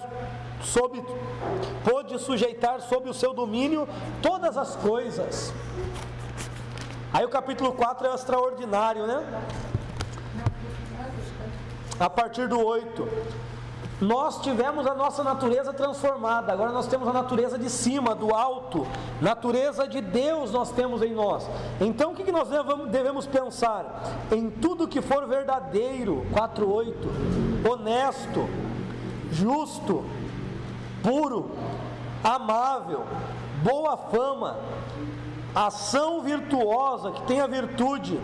sob o seu domínio todas as coisas. Aí o capítulo 4 é extraordinário, né? A partir do 8. Nós tivemos a nossa natureza transformada, agora nós temos a natureza de cima, do alto, natureza de Deus nós temos em nós. Então o que nós devemos pensar? Em tudo que for verdadeiro, 4:8, honesto, justo, puro, amável, boa fama, ação virtuosa, que tenha virtude,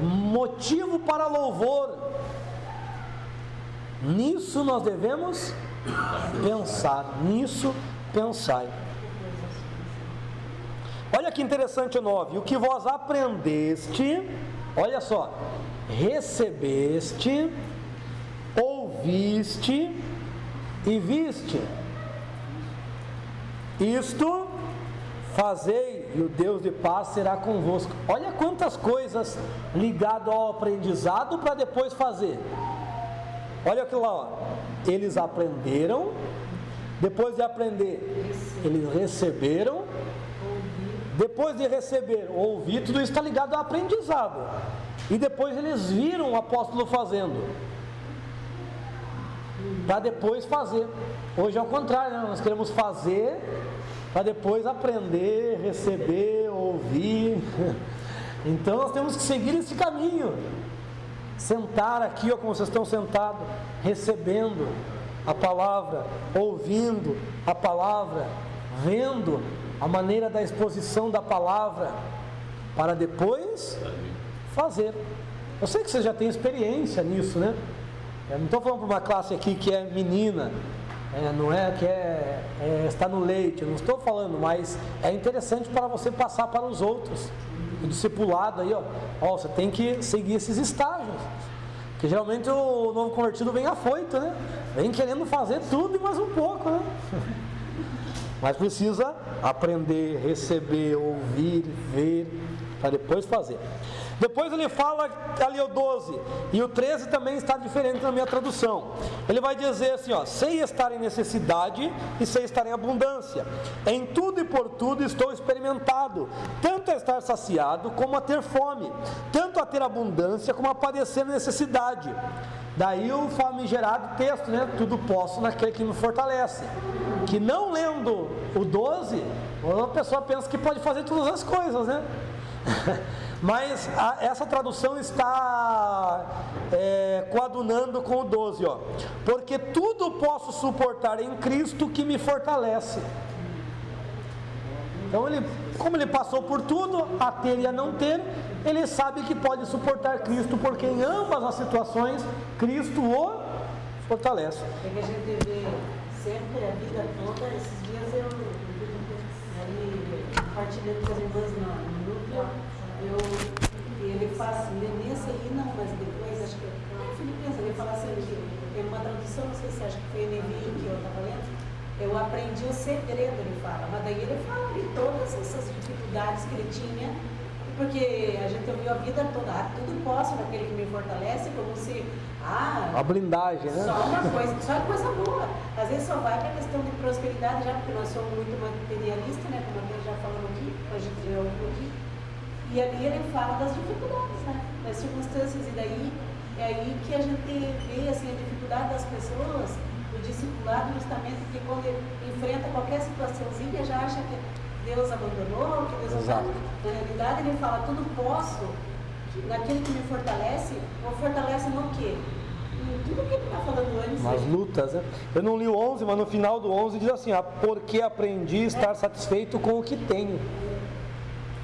motivo para louvor. Nisso nós devemos pensar, nisso pensai. Olha que interessante o 9, o que vós aprendeste, olha só, recebeste, ouviste e viste, Isto fazei, e o Deus de paz será convosco. Olha quantas coisas ligadas ao aprendizado para depois fazer. Olha aquilo lá, ó. Eles aprenderam, depois de aprender, eles receberam, depois de receber, ouvir, tudo isso está ligado ao aprendizado. E depois eles viram o apóstolo fazendo, para depois fazer. Hoje é o contrário, né? Nós queremos fazer para depois aprender, receber, ouvir. Então nós temos que seguir esse caminho. Sentar aqui, ó, como vocês estão sentados, recebendo a palavra, ouvindo a palavra, vendo a maneira da exposição da palavra, para depois fazer. Eu sei que vocês já têm experiência nisso, né? Eu não estou falando para uma classe aqui que é menina, não é que está no leite, eu não estou falando, mas é interessante para você passar para os outros. O discipulado aí, ó, você tem que seguir esses estágios, porque geralmente o novo convertido vem afoito, né? Vem querendo fazer tudo e mais um pouco, né? Mas precisa aprender, receber, ouvir, ver, para depois fazer. Depois ele fala ali o 12, e o 13 também está diferente na minha tradução. Ele vai dizer assim, ó: sei estar em necessidade e sei estar em abundância. Em tudo e por tudo estou experimentado, tanto a estar saciado como a ter fome, tanto a ter abundância como a padecer necessidade. Daí o famigerado texto, né? Tudo posso naquele que me fortalece. Que não lendo o 12, a pessoa pensa que pode fazer todas as coisas, né? Mas essa tradução está coadunando com o 12, ó. Porque tudo posso suportar em Cristo que me fortalece. Então como ele passou por tudo, a ter e a não ter, ele sabe que pode suportar Cristo, porque em ambas as situações Cristo o fortalece. É que a gente vê sempre a vida toda. Esses dias eu partilhando com as irmãs no núcleo, ele fala assim, nesse aí não, mas depois acho que Filipenses, ele fala assim, tem uma tradução, não sei se acho que foi NVI que eu estava lendo, eu aprendi o segredo, ele fala, mas daí ele fala de todas essas dificuldades que ele tinha, porque a gente ouviu a vida toda, tudo posso naquele que me fortalece, como se, a blindagem, né? Só uma coisa, só coisa boa. Às vezes só vai para a questão de prosperidade, já porque nós somos muito materialistas, né? Como nós já falamos aqui, a gente já ouviu aqui. E ali ele fala das dificuldades, né? Das circunstâncias, e daí é aí que a gente vê assim, a dificuldade das pessoas, o discipulado, justamente porque quando ele enfrenta qualquer situaçãozinha, já acha que Deus abandonou, que Deus não sabe. Na realidade ele fala, tudo posso naquele que me fortalece. Ou fortalece no quê? Em tudo que ele está falando antes. Nas lutas, né? Eu não li o 11, mas no final do 11 diz assim, porque aprendi a estar satisfeito com o que tenho.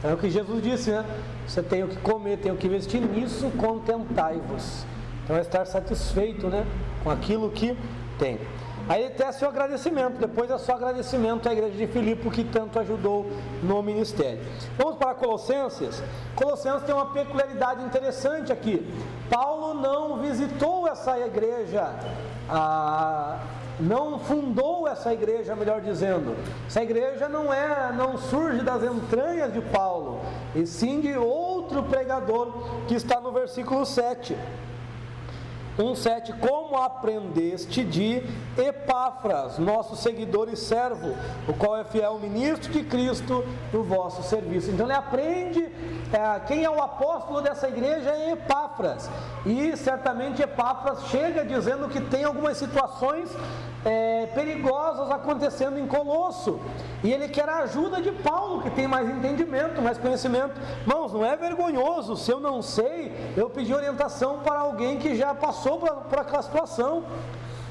É o que Jesus disse, né? Você tem o que comer, tem o que vestir, nisso contentai-vos. Então é estar satisfeito, né? Com aquilo que tem. Aí ele tece o agradecimento, depois é só agradecimento à igreja de Filipe, que tanto ajudou no ministério. Vamos para Colossenses. Colossenses tem uma peculiaridade interessante aqui. Paulo não visitou essa igreja, não fundou essa igreja, melhor dizendo. Essa igreja não surge das entranhas de Paulo, e sim de outro pregador, que está no versículo 7. 1,7, como aprendeste de Epáfras, nosso seguidor e servo, o qual é fiel ministro de Cristo no vosso serviço. Então ele aprende, quem é o apóstolo dessa igreja é Epáfras, e certamente Epáfras chega dizendo que tem algumas situações perigosas acontecendo em Colosso, e ele quer a ajuda de Paulo, que tem mais entendimento, mais conhecimento. Irmãos, não é vergonhoso, se eu não sei, eu pedir orientação para alguém que já passou por aquela situação.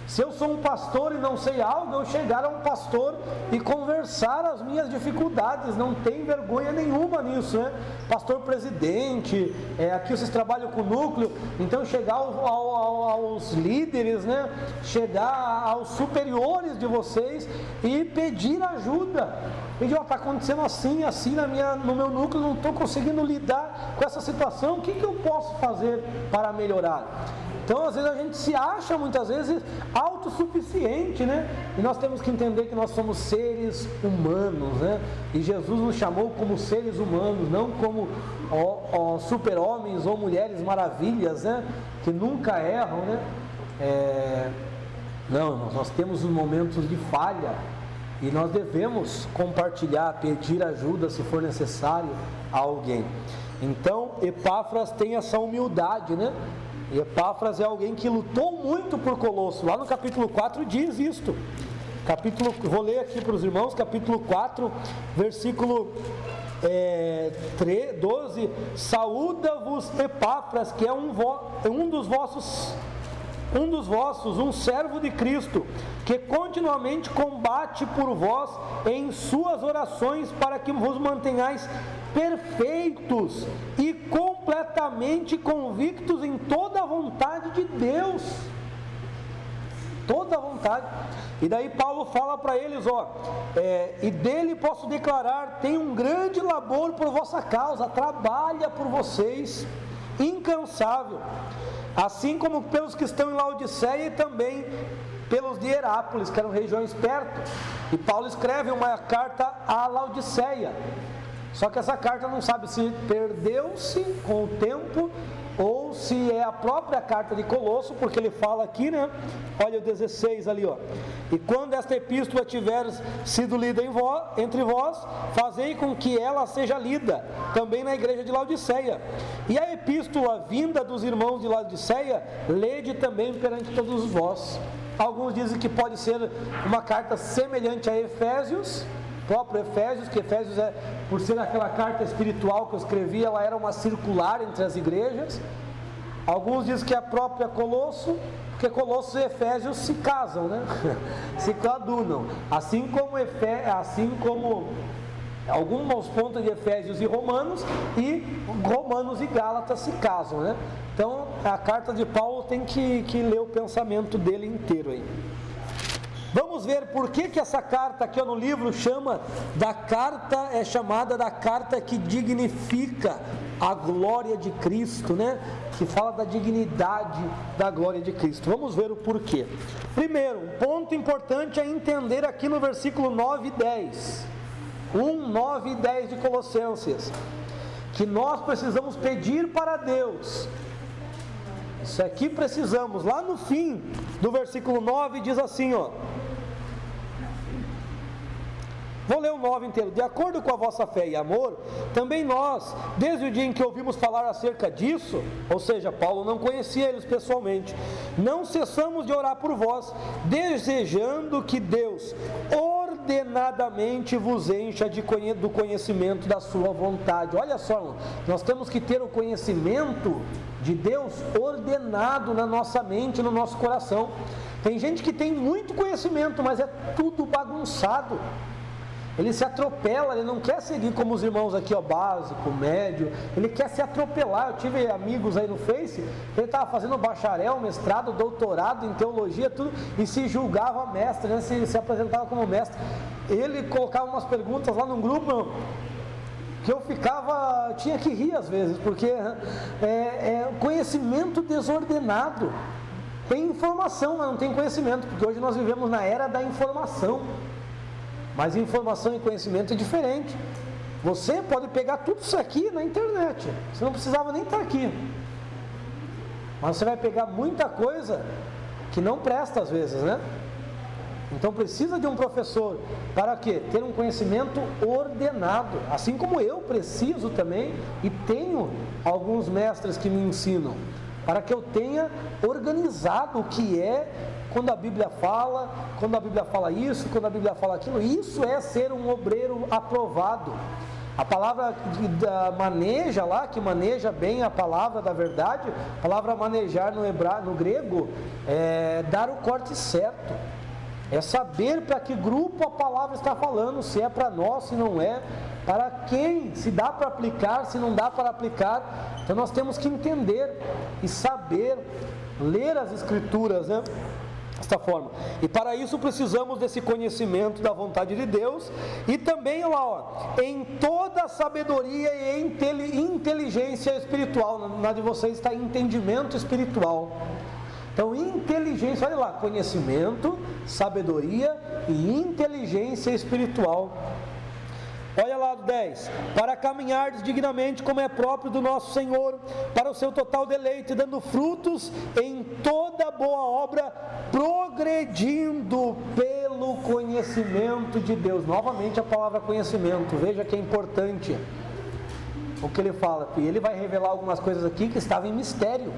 Se eu sou um pastor e não sei algo, eu chegar a um pastor e conversar as minhas dificuldades, não tem vergonha nenhuma nisso, né? Pastor presidente, aqui vocês trabalham com núcleo, então chegar aos líderes, né? Chegar aos superiores de vocês e pedir ajuda. Pedir, está acontecendo assim no meu núcleo, não estou conseguindo lidar com essa situação, o que eu posso fazer para melhorar? Então, às vezes a gente se acha, muitas vezes, autossuficiente, né? E nós temos que entender que nós somos seres humanos, né? E Jesus nos chamou como seres humanos, não como super-homens ou mulheres maravilhas, né? Que nunca erram, né? Não, irmãos, nós temos os momentos de falha e nós devemos compartilhar, pedir ajuda se for necessário a alguém. Então, Epáfras tem essa humildade, né? Epáfras é alguém que lutou muito por Colosso. Lá no capítulo 4 diz isto. Vou ler aqui para os irmãos, capítulo 4, versículo 12. Saúda-vos Epáfras, que é um dos vossos, um servo de Cristo, que continuamente combate por vós em suas orações, para que vos mantenhais perfeitos e completamente convictos em toda a vontade de Deus. Toda a vontade. E daí Paulo fala para eles, e dele posso declarar, tem um grande labor por vossa causa, trabalha por vocês, incansável, assim como pelos que estão em Laodiceia e também pelos de Herápolis, que eram regiões perto. E Paulo escreve uma carta a Laodiceia, só que essa carta não sabe se perdeu-se com o tempo ou se é a própria carta de Colosso, porque ele fala aqui, né? Olha o 16 ali, e quando esta epístola tiver sido lida entre vós, fazei com que ela seja lida também na igreja de Laodiceia, e a epístola vinda dos irmãos de Laodiceia, lede também perante todos vós. Alguns dizem que pode ser uma carta semelhante a Efésios, próprio Efésios, que Efésios por ser aquela carta espiritual que eu escrevi, ela era uma circular entre as igrejas. Alguns dizem que é a própria Colosso, porque Colossos e Efésios se casam, né? Se coadunam, assim como alguns pontos de Efésios e Romanos e Gálatas se casam, né? Então a carta de Paulo tem que ler o pensamento dele inteiro aí. Vamos ver por que essa carta aqui no livro é chamada da carta que dignifica a glória de Cristo, né? Que fala da dignidade da glória de Cristo. Vamos ver o porquê. Primeiro, um ponto importante é entender aqui no versículo 9 e 10. 9 e 10 de Colossenses, que nós precisamos pedir para Deus. Isso aqui precisamos. Lá no fim do versículo 9 diz assim, vou ler o 9 inteiro. De acordo com a vossa fé e amor, também nós, desde o dia em que ouvimos falar acerca disso, ou seja, Paulo não conhecia eles pessoalmente, não cessamos de orar por vós, desejando que Deus ordenadamente vos encha do conhecimento da sua vontade. Olha só, irmão, nós temos que ter o conhecimento de Deus ordenado na nossa mente, no nosso coração. Tem gente que tem muito conhecimento, mas é tudo bagunçado. Ele se atropela, ele não quer seguir como os irmãos aqui, básico, médio, ele quer se atropelar. Eu tive amigos aí no Face, ele estava fazendo bacharel, mestrado, doutorado em teologia, tudo, e se julgava mestre, né? se apresentava como mestre. Ele colocava umas perguntas lá no grupo, que eu tinha que rir às vezes, porque conhecimento desordenado. Tem informação, mas não tem conhecimento, porque hoje nós vivemos na era da informação. Mas informação e conhecimento é diferente. Você pode pegar tudo isso aqui na internet, você não precisava nem estar aqui. Mas você vai pegar muita coisa que não presta às vezes, né? Então precisa de um professor para quê? Ter um conhecimento ordenado, assim como eu preciso também, e tenho alguns mestres que me ensinam, para que eu tenha organizado o que é quando a Bíblia fala isso, quando a Bíblia fala aquilo. Isso é ser um obreiro aprovado. A palavra maneja lá, que maneja bem a palavra da verdade, a palavra manejar no grego é dar o corte certo. É saber para que grupo a palavra está falando, se é para nós, se não é, para quem, se dá para aplicar, se não dá para aplicar. Então nós temos que entender e saber ler as Escrituras, né? Desta forma. E para isso precisamos desse conhecimento da vontade de Deus, e também lá, em toda sabedoria e inteligência espiritual. Na de vocês está entendimento espiritual. Então, inteligência, olha lá, conhecimento, sabedoria e inteligência espiritual. Olha lá do 10, para caminhardes dignamente como é próprio do nosso Senhor, para o seu total deleite, dando frutos em toda boa obra, progredindo pelo conhecimento de Deus. Novamente a palavra conhecimento, veja que é importante o que ele fala, e ele vai revelar algumas coisas aqui que estavam em mistério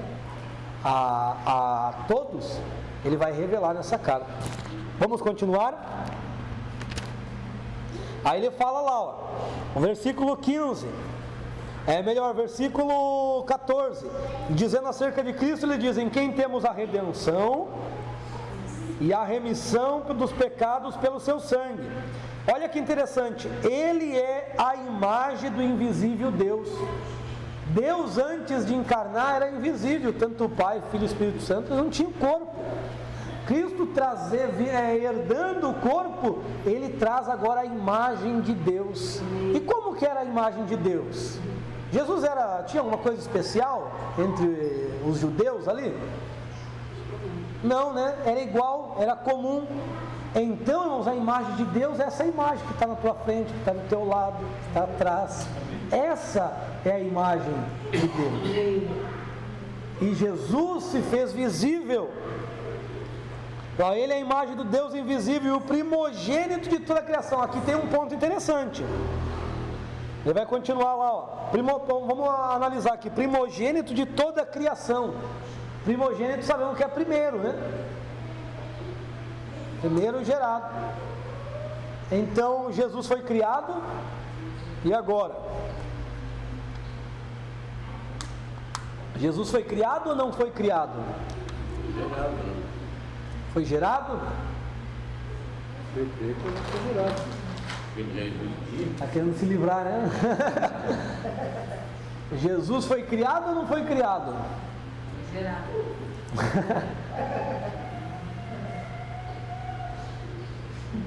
a todos, ele vai revelar nessa carta. Vamos continuar? Aí ele fala lá, ó, o versículo 15, versículo 14, dizendo acerca de Cristo, ele diz: em quem temos a redenção e a remissão dos pecados pelo seu sangue. Olha que interessante, ele é a imagem do invisível Deus. Deus, antes de encarnar, era invisível, tanto o Pai, Filho e Espírito Santo, não tinha corpo. Cristo herdando o corpo, ele traz agora a imagem de Deus. E como que era a imagem de Deus? Jesus tinha alguma coisa especial entre os judeus ali? Não, né? Era igual, era comum. Então, irmãos, a imagem de Deus é essa imagem que está na tua frente, que está do teu lado, que está atrás. Essa é a imagem de Deus. E Jesus se fez visível. Então, ele é a imagem do Deus invisível e o primogênito de toda a criação. Aqui tem um ponto interessante. Ele vai continuar lá, ó. Vamos analisar aqui. Primogênito de toda a criação. Primogênito sabemos que é primeiro, né? Primeiro gerado. Então Jesus foi criado. E agora? Jesus foi criado ou não foi criado? Gerado. Foi gerado? Foi feito, não foi gerado. Está querendo se livrar, né? Jesus foi criado ou não foi criado? Gerado.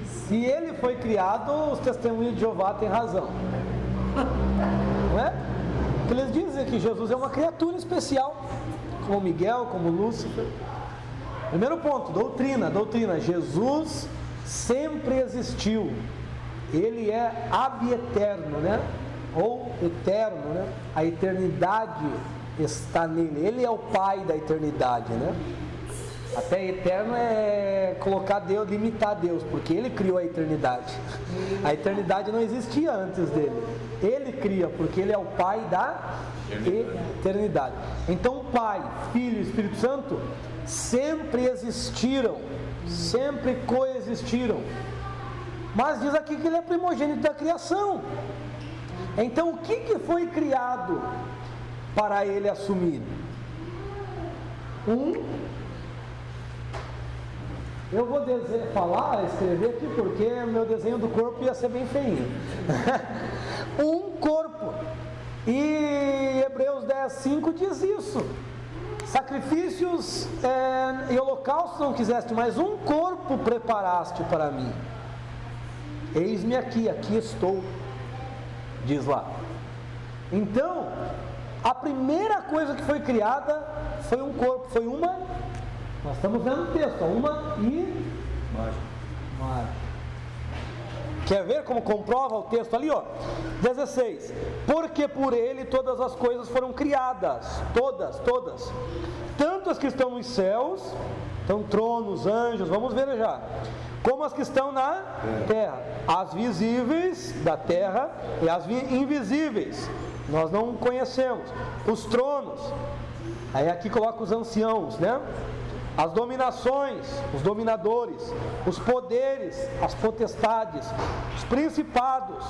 Se ele foi criado, os testemunhos de Jeová têm razão. Não é? Porque eles dizem que Jesus é uma criatura especial, como Miguel, como Lúcifer. Primeiro ponto, doutrina. Jesus sempre existiu. Ele é ab-eterno, né? Ou eterno, né? A eternidade está nele. Ele é o Pai da eternidade, né? Até eterno é colocar Deus, limitar Deus, porque Ele criou a eternidade. A eternidade não existia antes dele. Ele cria, porque Ele é o Pai da eternidade. Então o Pai, Filho e Espírito Santo sempre existiram, sempre coexistiram. Mas diz aqui que Ele é primogênito da criação. Então o que foi criado para Ele assumir? Eu vou escrever aqui, porque meu desenho do corpo ia ser bem feinho. Um corpo. E Hebreus 10:5 diz isso. Sacrifícios e holocaustos não quiseste, mas um corpo preparaste para mim. Eis-me aqui estou, diz lá. Então, a primeira coisa que foi criada foi um corpo, foi uma, nós estamos vendo o texto, uma imagem. Quer ver como comprova o texto ali, ó? 16. Porque por ele todas as coisas foram criadas, todas, tanto as que estão nos céus, então tronos, anjos, vamos ver já, como as que estão na terra, as visíveis da terra e as invisíveis, nós não conhecemos, os tronos, aí aqui coloca os anciãos, né? As dominações, os dominadores, os poderes, as potestades, os principados,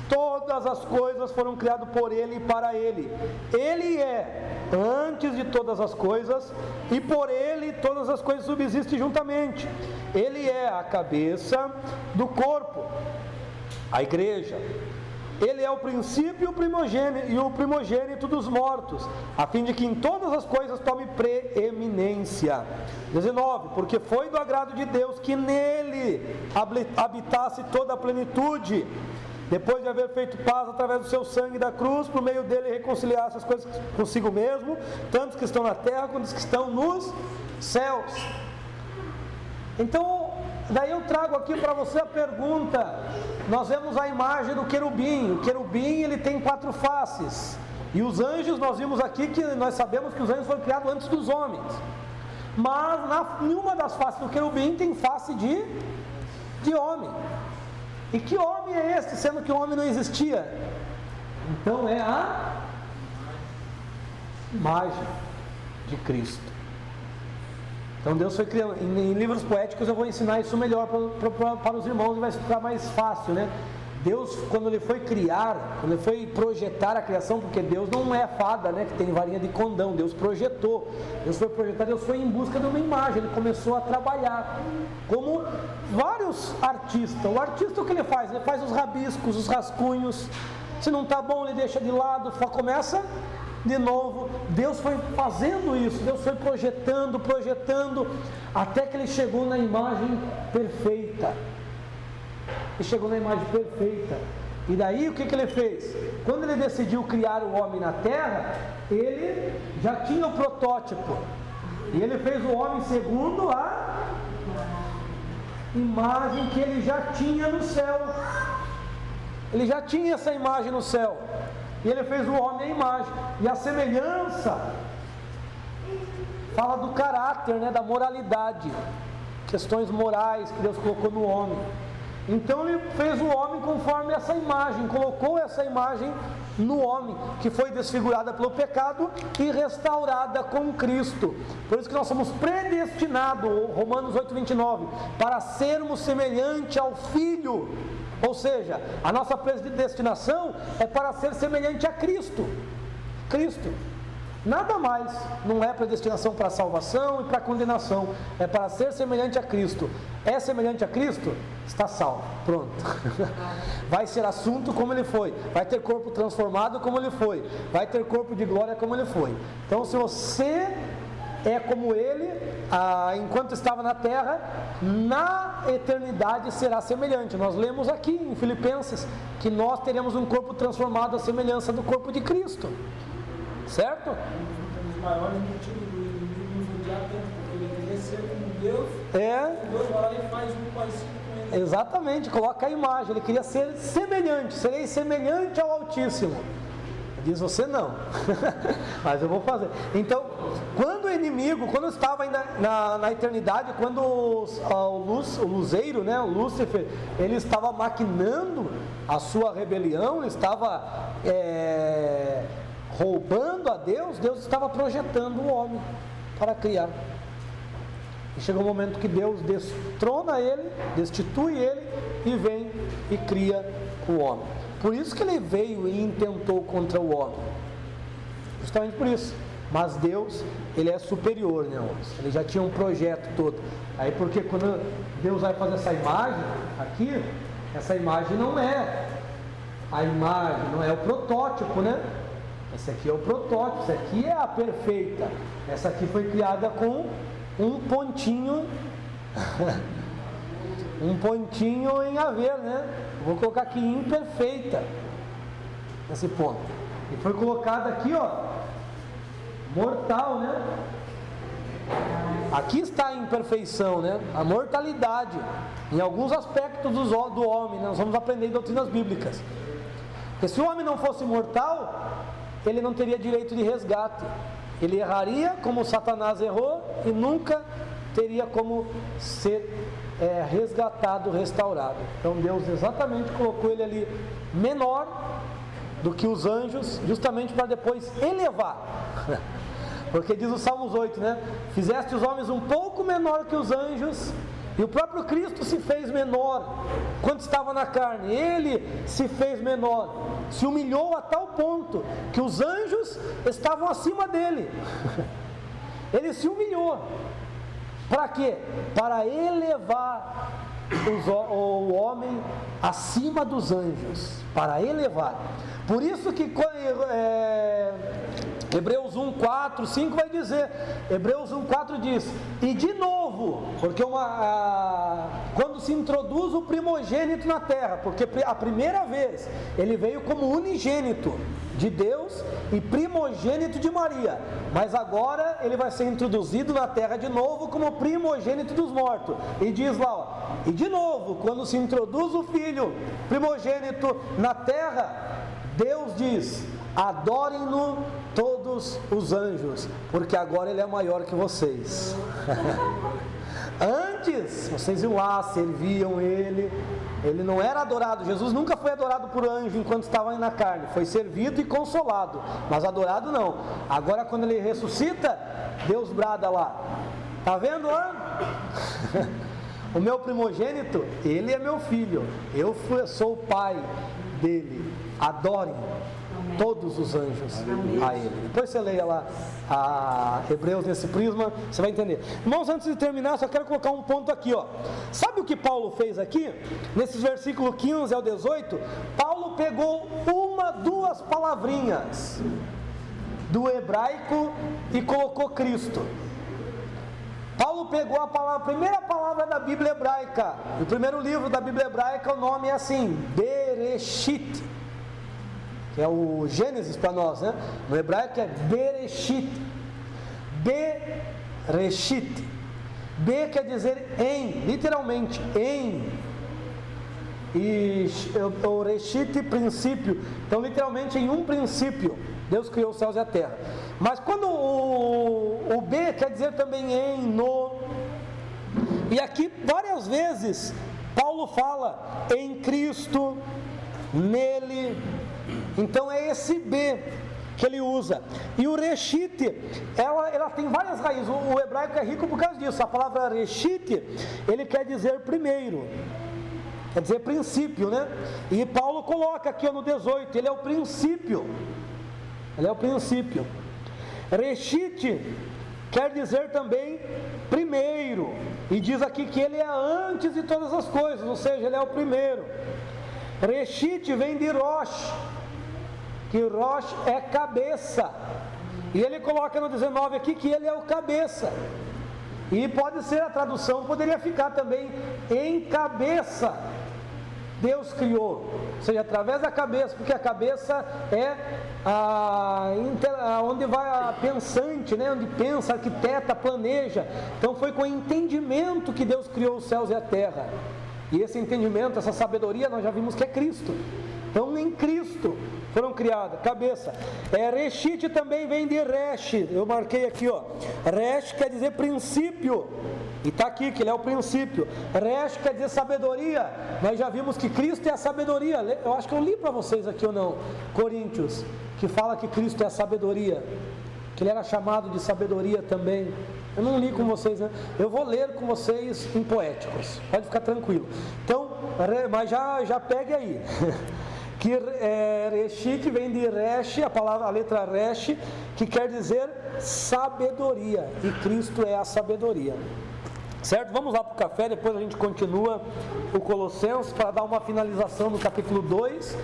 todas as coisas foram criadas por Ele e para Ele. Ele é antes de todas as coisas e por Ele todas as coisas subsistem juntamente. Ele é a cabeça do corpo, a igreja. Ele é o princípio e o primogênito dos mortos, a fim de que em todas as coisas tome preeminência. 19. Porque foi do agrado de Deus que nele habitasse toda a plenitude, depois de haver feito paz através do seu sangue da cruz, por meio dele reconciliasse as coisas consigo mesmo, tanto os que estão na terra quanto os que estão nos céus. Então, daí eu trago aqui para você a pergunta. Nós vemos a imagem do querubim. O querubim, ele tem 4 faces. E os anjos, nós vimos aqui que nós sabemos que os anjos foram criados antes dos homens. Mas nenhuma das faces do querubim tem face de homem. E que homem é este, sendo que o homem não existia? Então é a imagem de Cristo. Então Deus foi criando. Em livros poéticos eu vou ensinar isso melhor para os irmãos e vai ficar mais fácil, né? Deus, quando Ele foi criar, quando Ele foi projetar a criação, porque Deus não é fada, né, que tem varinha de condão, Deus projetou, Deus foi projetar, Deus foi em busca de uma imagem, Ele começou a trabalhar, como vários artistas. O artista, o que ele faz? Ele faz os rabiscos, os rascunhos, se não está bom ele deixa de lado, começa de novo. Deus foi fazendo isso, Deus foi projetando, até que Ele chegou na imagem perfeita. Ele chegou na imagem perfeita. E daí o que Ele fez? Quando Ele decidiu criar o homem na terra, Ele já tinha o protótipo. E Ele fez o homem segundo a imagem que Ele já tinha no céu. Ele já tinha essa imagem no céu. E Ele fez o homem à imagem. E a semelhança fala do caráter, né, da moralidade. Questões morais que Deus colocou no homem. Então Ele fez o homem conforme essa imagem, colocou essa imagem no homem, que foi desfigurada pelo pecado e restaurada com Cristo. Por isso que nós somos predestinados, Romanos 8:29, para sermos semelhante ao Filho. Ou seja, a nossa predestinação é para ser semelhante a Cristo. Cristo. Nada mais, não é predestinação para salvação e para condenação, é para ser semelhante a Cristo. É semelhante a Cristo? Está salvo, pronto. Vai ser assunto como Ele foi, vai ter corpo transformado como Ele foi, vai ter corpo de glória como Ele foi. Então, se você é como Ele, enquanto estava na terra, na eternidade será semelhante. Nós lemos aqui em Filipenses que nós teremos um corpo transformado à semelhança do corpo de Cristo. Certo? Os maiores motivos do inimigo nos odiar tanto, porque ele queria ser como Deus. Deus vai lá e faz um parecido com ele. Exatamente, coloca a imagem. Ele queria ser semelhante, serei semelhante ao Altíssimo. Diz você não, mas eu vou fazer. Então, quando o inimigo, quando estava ainda na eternidade, quando o luzeiro, né, o Lúcifer, ele estava maquinando a sua rebelião, ele estava roubando a Deus, Deus estava projetando o homem para criar. E chegou um momento que Deus destrona ele, destitui ele e vem e cria o homem. Por isso que ele veio e intentou contra o homem. Justamente por isso. Mas Deus, Ele é superior, né, homens? Ele já tinha um projeto todo. Aí porque quando Deus vai fazer essa imagem aqui, essa imagem não é a imagem, não é o protótipo, né? Esse aqui é o protótipo, essa aqui é a perfeita. Essa aqui foi criada com um pontinho um pontinho em haver, né? Vou colocar aqui imperfeita nesse ponto. E foi colocado aqui, ó, mortal, né? Aqui está a imperfeição, né? A mortalidade em alguns aspectos do homem, né? Nós vamos aprender em doutrinas bíblicas. Porque se o homem não fosse mortal, ele não teria direito de resgate. Ele erraria como Satanás errou e nunca teria como ser resgatado, restaurado. Então Deus exatamente colocou ele ali menor do que os anjos, justamente para depois elevar. Porque diz o Salmos 8, né? Fizeste os homens um pouco menor que os anjos, e o próprio Cristo se fez menor quando estava na carne. Ele se fez menor, se humilhou a tal ponto que os anjos estavam acima dele. Ele se humilhou. Para quê? Para elevar o homem acima dos anjos. Para elevar. Por isso que Hebreus 1, 4, 5 vai dizer, Hebreus 1, 4 diz, e de novo, porque quando se introduz o primogênito na terra, porque a primeira vez ele veio como unigênito de Deus e primogênito de Maria, mas agora ele vai ser introduzido na terra de novo como primogênito dos mortos, e diz lá, ó, e de novo, quando se introduz o filho primogênito na terra, Deus diz, adorem-no todos os anjos, porque agora ele é maior que vocês. Antes, vocês iam lá, serviam ele não era adorado. Jesus nunca foi adorado por anjo enquanto estava aí na carne, foi servido e consolado, mas adorado não. Agora quando ele ressuscita, Deus brada lá, tá vendo lá? O meu primogênito, ele é meu filho, eu sou o pai dele, adorem todos os anjos a ele. Depois você leia lá a Hebreus nesse prisma, você vai entender. Irmãos, antes de terminar, só quero colocar um ponto aqui, ó. Sabe o que Paulo fez aqui? Nesses versículos 15 ao 18, Paulo pegou duas palavrinhas do hebraico e colocou Cristo. Paulo pegou a primeira palavra da Bíblia hebraica. O primeiro livro da Bíblia hebraica, o nome é assim, Bereshit, que é o Gênesis para nós, né? No hebraico é Bereshit. Bereshit. Be quer dizer em, literalmente, em. E o Reshit, princípio. Então, literalmente, em um princípio, Deus criou os céus e a terra. Mas quando o B quer dizer também em, no. E aqui, várias vezes, Paulo fala em Cristo, nele. Então é esse B que ele usa. E o Reshit, ela tem várias raízes. O hebraico é rico por causa disso. A palavra Reshit, ele quer dizer primeiro, quer dizer princípio, né? E Paulo coloca aqui no 18, ele é o princípio. Ele é o princípio. Reshit quer dizer também primeiro. E diz aqui que ele é antes de todas as coisas, ou seja, ele é o primeiro. Reshit vem de Rosh, que Rosh é cabeça, e ele coloca no 19 aqui que ele é o cabeça, e pode ser, a tradução poderia ficar também em cabeça, Deus criou, ou seja, através da cabeça, porque a cabeça é onde vai a pensante, né? Onde pensa, arquiteta, planeja. Então foi com entendimento que Deus criou os céus e a terra, e esse entendimento, essa sabedoria, nós já vimos que é Cristo. Então em Cristo foram criadas, cabeça. Reshit também vem de Resh, eu marquei aqui, ó. Resh quer dizer princípio, e está aqui que ele é o princípio. Resh quer dizer sabedoria, nós já vimos que Cristo é a sabedoria. Eu acho que eu li para vocês aqui ou não, Coríntios, que fala que Cristo é a sabedoria, que ele era chamado de sabedoria também. Eu não li com vocês, né? Eu vou ler com vocês em poéticos, pode ficar tranquilo. Então, mas já pegue aí. Que Reshit vem de Resh, a letra Resh, que quer dizer sabedoria, e Cristo é a sabedoria. Certo? Vamos lá para o café, depois a gente continua o Colossenses para dar uma finalização no capítulo 2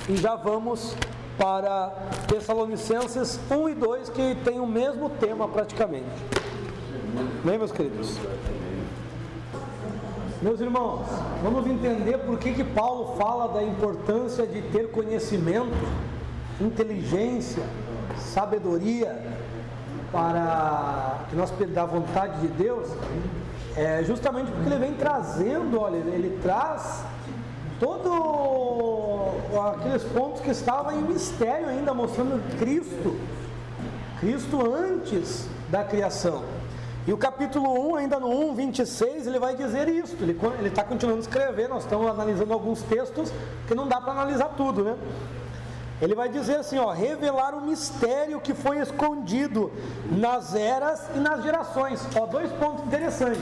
e já vamos para Tessalonicenses 1 e 2, que tem o mesmo tema praticamente. Bem, meus queridos? Meus irmãos, vamos entender por que Paulo fala da importância de ter conhecimento, inteligência, sabedoria, para que nós da vontade de Deus, justamente porque ele vem trazendo, olha, ele traz todos aqueles pontos que estavam em mistério ainda, mostrando Cristo antes da criação. E o capítulo 1, ainda no 1, 26, ele vai dizer isso. Ele está continuando a escrever, nós estamos analisando alguns textos, que não dá para analisar tudo, né? Ele vai dizer assim, ó, revelar o mistério que foi escondido nas eras e nas gerações. Ó, 2 pontos interessantes.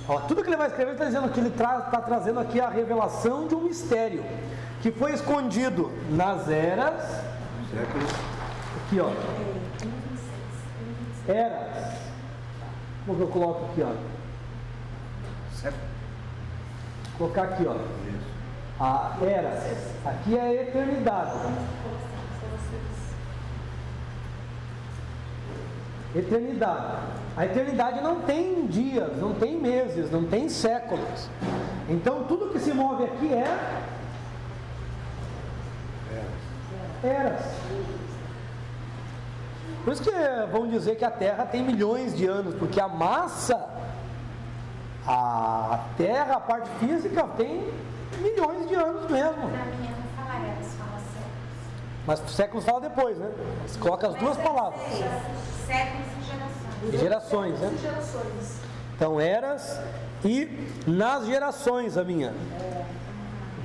Ó, tudo que ele vai escrever, ele está dizendo que ele está trazendo aqui a revelação de um mistério que foi escondido nas eras. Aqui, ó. Eras. Como que eu coloco aqui, ó? Certo. Vou colocar aqui, ó. A era. Aqui é a eternidade. Eternidade. A eternidade não tem dias, não tem meses, não tem séculos. Então tudo que se move aqui é eras. Por isso que vão dizer que a Terra tem milhões de anos, porque a massa, a Terra, a parte física, tem milhões de anos mesmo. Pra mim, eu não falo eras, fala séculos. Mas séculos fala depois, né? Você coloca as duas palavras. Séculos e gerações. E gerações, né? Gerações. Então, eras e nas gerações, a minha.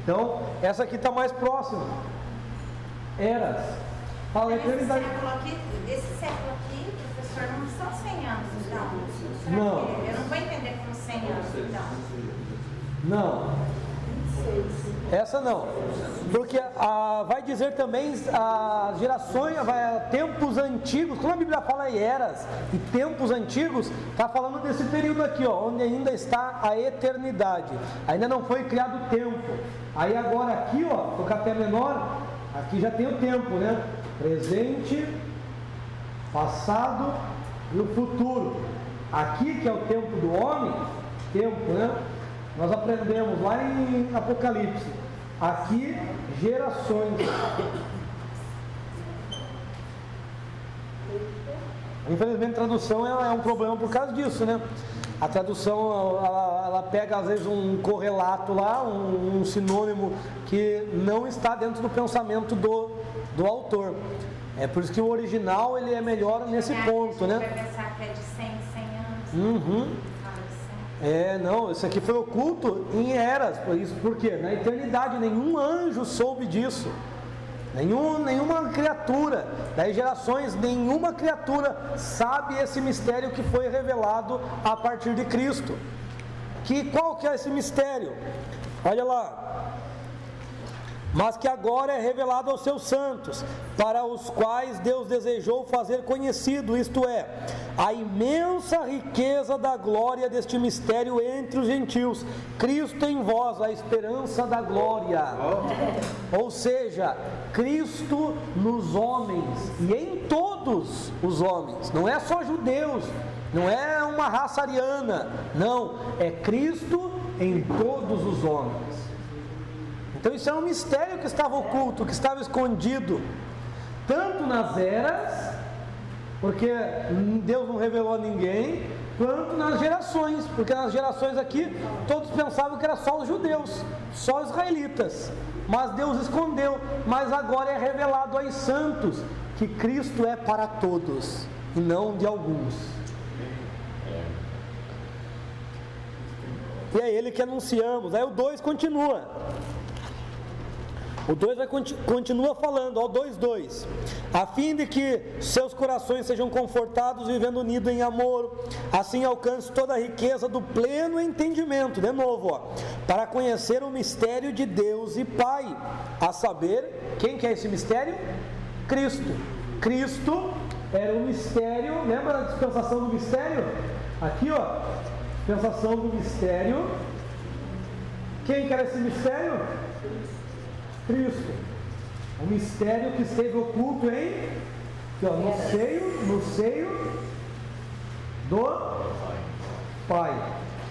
Então, essa aqui está mais próxima. Eras. Fala a eternidade. Esse século aqui, professor, não são 100 anos, então? Não. Eu não vou entender como 100 anos, então. Não. Essa não. Porque vai dizer também as gerações, tempos antigos. Quando a Bíblia fala em eras e tempos antigos, está falando desse período aqui, ó, onde ainda está a eternidade. Ainda não foi criado o tempo. Aí agora aqui, ó, tocar até menor, aqui já tem o tempo, né? Presente, passado e o futuro. Aqui que é o tempo do homem, tempo, né? Nós aprendemos lá em Apocalipse. Aqui, gerações. Infelizmente a tradução é um problema por causa disso, né? A tradução, ela pega às vezes um correlato lá, um sinônimo que não está dentro do pensamento do autor. É por isso que o original ele é melhor nesse ponto, né? Vai pensar que é de 100 anos. Uhum. Não, isso aqui foi oculto em eras, por quê? Na eternidade, nenhum anjo soube disso, nenhuma criatura, das gerações, nenhuma criatura sabe esse mistério que foi revelado a partir de Cristo. Qual que é esse mistério? Olha lá. Mas que agora é revelado aos seus santos, para os quais Deus desejou fazer conhecido, isto é, a imensa riqueza da glória deste mistério entre os gentios, Cristo em vós, a esperança da glória. Ou seja, Cristo nos homens e em todos os homens, não é só judeus, não é uma raça ariana, não, é Cristo em todos os homens. Então isso é um mistério que estava oculto, que estava escondido, tanto nas eras, porque Deus não revelou a ninguém, quanto nas gerações, porque nas gerações aqui, todos pensavam que era só os judeus, só os israelitas, mas Deus escondeu, mas agora é revelado aos santos, que Cristo é para todos, e não de alguns. E é Ele que anunciamos. Aí o 2 continua. O 2 continua falando, ó, 2:2, a fim de que seus corações sejam confortados, vivendo unidos em amor, assim alcance toda a riqueza do pleno entendimento, de novo, ó, para conhecer o mistério de Deus e Pai, a saber, quem que é esse mistério? Cristo. Cristo era o mistério, lembra da dispensação do mistério? Aqui, ó, dispensação do mistério. Quem que era esse mistério? Cristo, o mistério que esteve oculto no seio do Pai.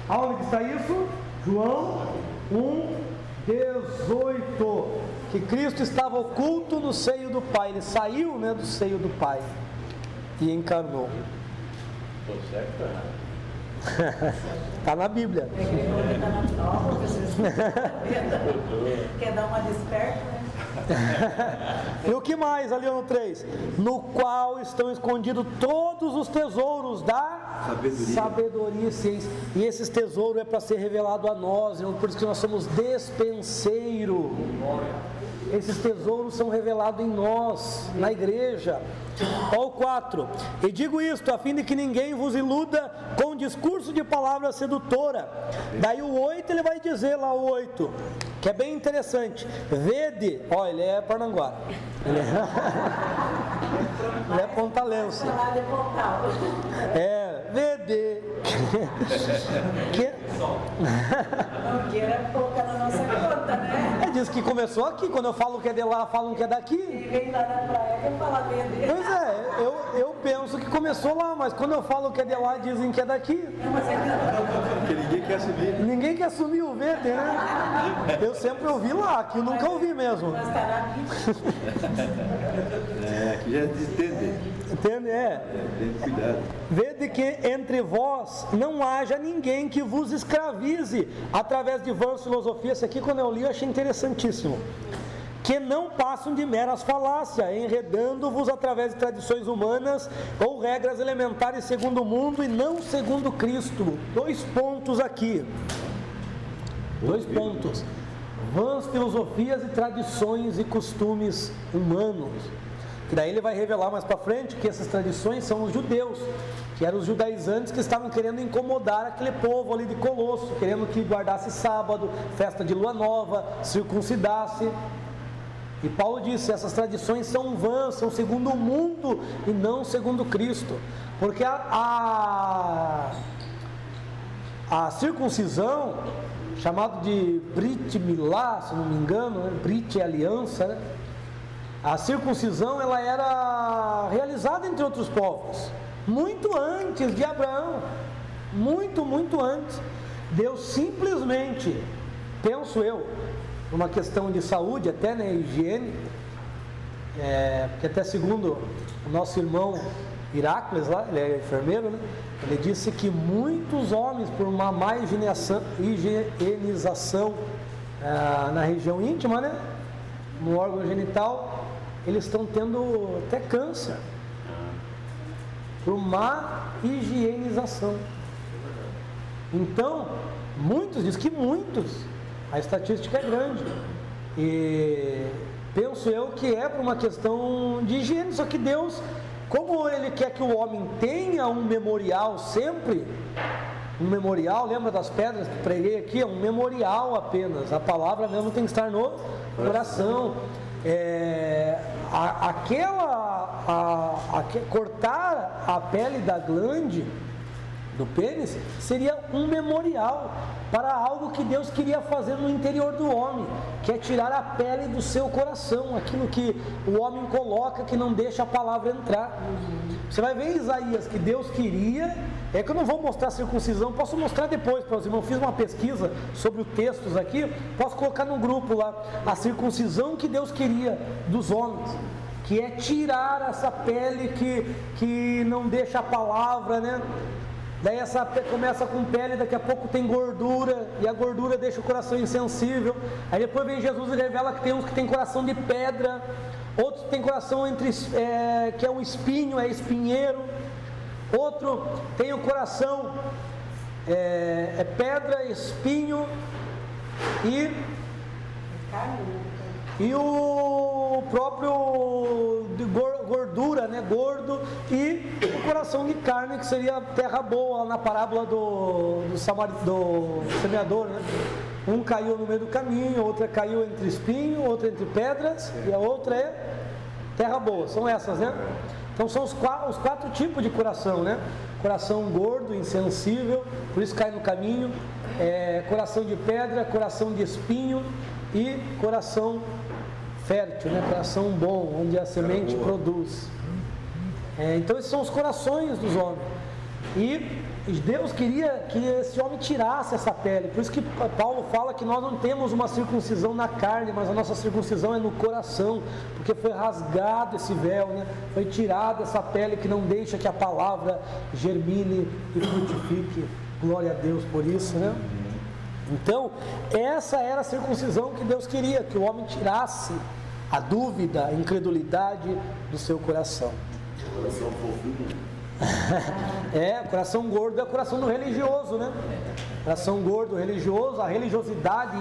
Aonde que está isso? João 1:18, que Cristo estava oculto no seio do Pai, ele saiu, né, do seio do Pai e encarnou. Estou certo ou errado? Está na Bíblia. Quer dar uma desperta, né? E o que mais ali no 3? No qual estão escondidos todos os tesouros da sabedoria e ciência. E esses tesouros é para ser revelado a nós, por isso que nós somos despenseiro. Esses tesouros são revelados em nós, na igreja. Ó, o 4, e digo isto a fim de que ninguém vos iluda com discurso de palavra sedutora. Daí o 8 ele vai dizer lá, o 8, que é bem interessante. Vede, ó, ele é Parnanguá, ele é pontalense. Vede Não queira colocar na nossa conta, né? diz que começou aqui. Quando eu falo que é de lá, falam que é daqui. E vem lá na praia, quer falar bem dele. Pois é, eu penso que começou lá, mas quando eu falo que é de lá, dizem que é daqui. Porque ninguém quer assumir. Ninguém quer assumir o verde, né? Eu sempre ouvi lá, aqui eu nunca ouvi mesmo. Mas está na Bíblia. Aqui já entende. Entende? Tem cuidado. Vede que entre vós não haja ninguém que vos escravize através de vãs filosofias. Esse aqui, quando eu li, eu achei interessantíssimo. Que não passam de meras falácias, enredando-vos através de tradições humanas ou regras elementares segundo o mundo e não segundo Cristo. 2 pontos aqui. 2 pontos. Vãs filosofias e tradições e costumes humanos. Que daí ele vai revelar mais para frente que essas tradições são os judeus, que eram os judaizantes que estavam querendo incomodar aquele povo ali de Colosso, querendo que guardasse sábado, festa de lua nova, circuncidasse. E Paulo disse, essas tradições são vãs, são segundo o mundo e não segundo Cristo. Porque a circuncisão, chamado de Brit Milá, se não me engano, né? Brit é aliança, né? A circuncisão, ela era realizada entre outros povos, muito antes de Abraão, muito antes. Deus simplesmente, penso eu, uma questão de saúde, até, né, higiene, porque até segundo o nosso irmão Heracles lá, ele é enfermeiro, né? Ele disse que muitos homens, por uma má higienização na região íntima, né, no órgão genital, eles estão tendo até câncer, por má higienização. Então, diz que muitos, a estatística é grande, e penso eu que é por uma questão de higiene. Só que Deus, como Ele quer que o homem tenha um memorial sempre, um memorial, lembra das pedras que preguei aqui? É um memorial apenas, a palavra mesmo tem que estar no coração. Cortar a pele da glande do pênis seria um memorial para algo que Deus queria fazer no interior do homem, que é tirar a pele do seu coração, aquilo que o homem coloca que não deixa a palavra entrar. Você vai ver em Isaías que Deus queria, que eu não vou mostrar a circuncisão, posso mostrar depois para os irmãos. Fiz uma pesquisa sobre os textos aqui, posso colocar no grupo lá, a circuncisão que Deus queria dos homens, que é tirar essa pele que não deixa a palavra, né? Daí essa começa com pele, daqui a pouco tem gordura, e a gordura deixa o coração insensível. Aí depois vem Jesus e revela que tem uns que tem coração de pedra, outros tem coração que é um espinho, é espinheiro. Outro tem o coração pedra, espinho e o próprio gordura, né? Gordo, e o coração de carne, que seria terra boa, na parábola do semeador, né? Um caiu no meio do caminho, outra caiu entre espinho, outra entre pedras, e a outra é terra boa. São essas, né? Então são os 4 tipos de coração, né? Coração gordo, insensível, por isso cai no caminho, coração de pedra, coração de espinho e coração fértil, né? Coração bom, onde a semente produz. Então esses são os corações dos homens. E Deus queria que esse homem tirasse essa pele. Por isso que Paulo fala que nós não temos uma circuncisão na carne, mas a nossa circuncisão é no coração, porque foi rasgado esse véu, né? Foi tirada essa pele que não deixa que a palavra germine e frutifique. Glória a Deus por isso, né? Então, essa era a circuncisão que Deus queria, que o homem tirasse a dúvida, a incredulidade do seu coração. Coração fofinho. Coração gordo é o coração do religioso, né? Coração gordo, religioso, a religiosidade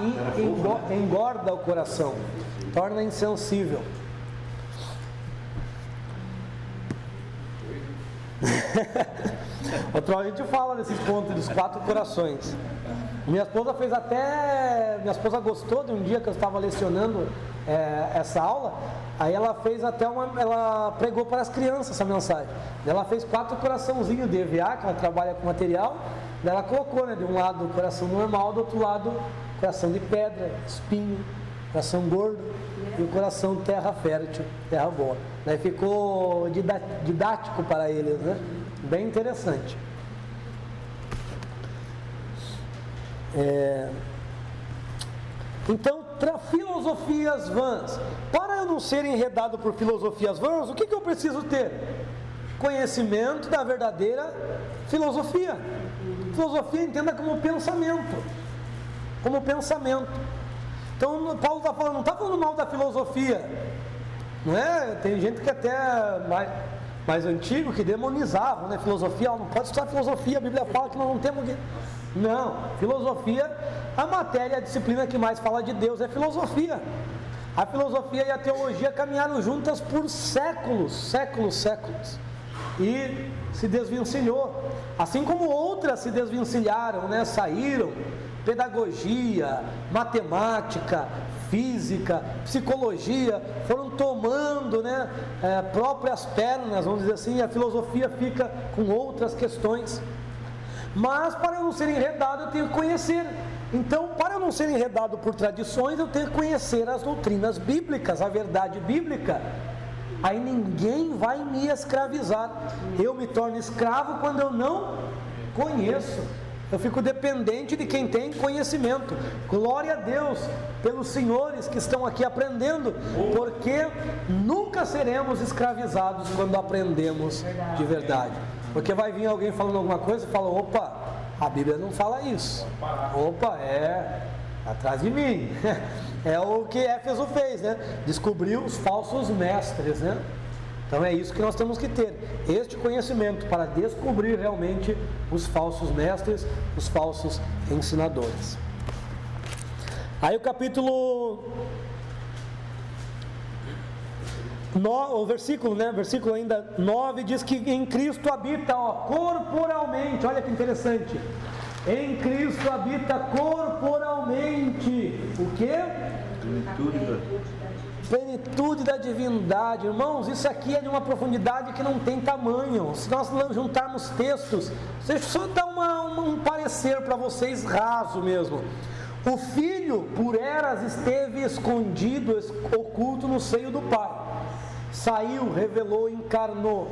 engorda o coração, torna insensível. Outra hora a gente fala desses pontos dos 4 corações. Minha esposa gostou de um dia que eu estava lecionando essa aula. Aí ela fez ela pregou para as crianças essa mensagem. Ela fez 4 coraçãozinhos de EVA, que ela trabalha com material. Daí ela colocou, né, de um lado o coração normal, do outro lado coração de pedra, espinho, coração gordo e o coração terra fértil, terra boa. Daí ficou didático para eles, né? Bem interessante. Então, filosofias vãs. Para eu não ser enredado por filosofias vãs, o que eu preciso ter? Conhecimento da verdadeira filosofia. Filosofia entenda como pensamento. Como pensamento. Então, Paulo está falando, não está falando mal da filosofia. Não é? Tem gente que até mais antigo que demonizavam, né? Filosofia, não pode estudar filosofia, a Bíblia fala que nós não temos que... Não, filosofia, a matéria, a disciplina que mais fala de Deus é filosofia. A filosofia e a teologia caminharam juntas por séculos. E se desvencilhou. Assim como outras se desvencilharam, né? Saíram. Pedagogia, matemática, física, psicologia, foram tomando, né, próprias pernas, vamos dizer assim, e a filosofia fica com outras questões. Mas para eu não ser enredado, eu tenho que conhecer. Então, para eu não ser enredado por tradições, eu tenho que conhecer as doutrinas bíblicas, a verdade bíblica. Aí ninguém vai me escravizar. Eu me torno escravo quando eu não conheço. Eu fico dependente de quem tem conhecimento. Glória a Deus pelos senhores que estão aqui aprendendo, porque nunca seremos escravizados quando aprendemos de verdade. Porque vai vir alguém falando alguma coisa e fala, opa, a Bíblia não fala isso. Opa, atrás de mim. É o que Éfeso fez, né? Descobriu os falsos mestres, né? Então é isso que nós temos que ter, este conhecimento para descobrir realmente os falsos mestres, os falsos ensinadores. Aí o capítulo, o versículo ainda 9 diz que em Cristo habita, corporalmente, olha que interessante, em Cristo habita corporalmente, o quê? Plenitude da divindade. Irmãos, isso aqui é de uma profundidade que não tem tamanho. Se nós juntarmos textos, deixa eu só dar um parecer para vocês raso mesmo. O Filho por eras esteve escondido, oculto no seio do Pai. Saiu, revelou, encarnou.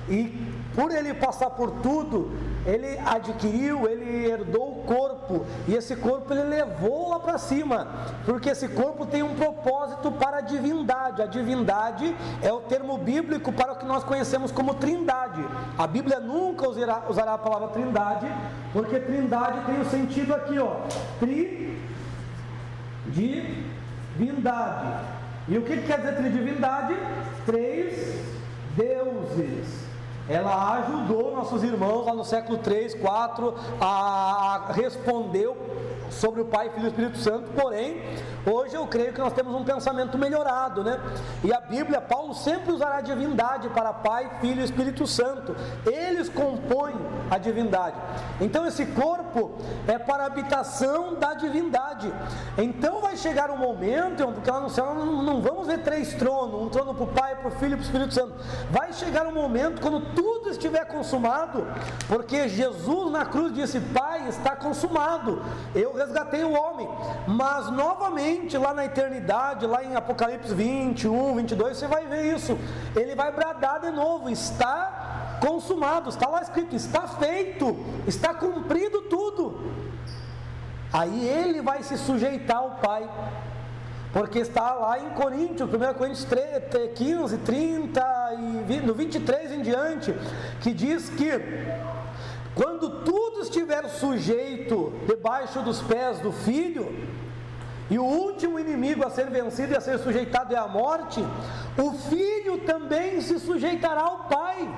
E por ele passar por tudo, ele adquiriu, ele herdou o corpo, e esse corpo ele levou lá para cima, porque esse corpo tem um propósito para a divindade. A divindade é o termo bíblico para o que nós conhecemos como trindade. A Bíblia nunca usará a palavra trindade, porque trindade tem o sentido aqui, tridivindade. E o que quer dizer tridivindade? 3 deuses. Ela ajudou nossos irmãos lá no século 3, 4 respondeu sobre o Pai, Filho e Espírito Santo. Porém, hoje eu creio que nós temos um pensamento melhorado, né? E a Bíblia, Paulo sempre usará a divindade para Pai, Filho e Espírito Santo. Eles compõem a divindade. Então esse corpo é para a habitação da divindade. Então vai chegar um momento, porque lá no céu não vamos ver 3 tronos, um trono para o Pai, para o Filho e para o Espírito Santo. Vai chegar um momento quando tudo estiver consumado, porque Jesus na cruz disse, Pai, está consumado, eu resgatei o homem. Mas novamente lá na eternidade, lá em Apocalipse 21, 22, você vai ver isso, ele vai bradar de novo, está consumado, está lá escrito, está feito, está cumprido tudo. Aí ele vai se sujeitar ao Pai, porque está lá em Coríntios, 1 Coríntios 15, 30 e no 23 em diante, que diz que quando tudo estiver sujeito debaixo dos pés do Filho, e o último inimigo a ser vencido e a ser sujeitado é a morte, o Filho também se sujeitará ao Pai.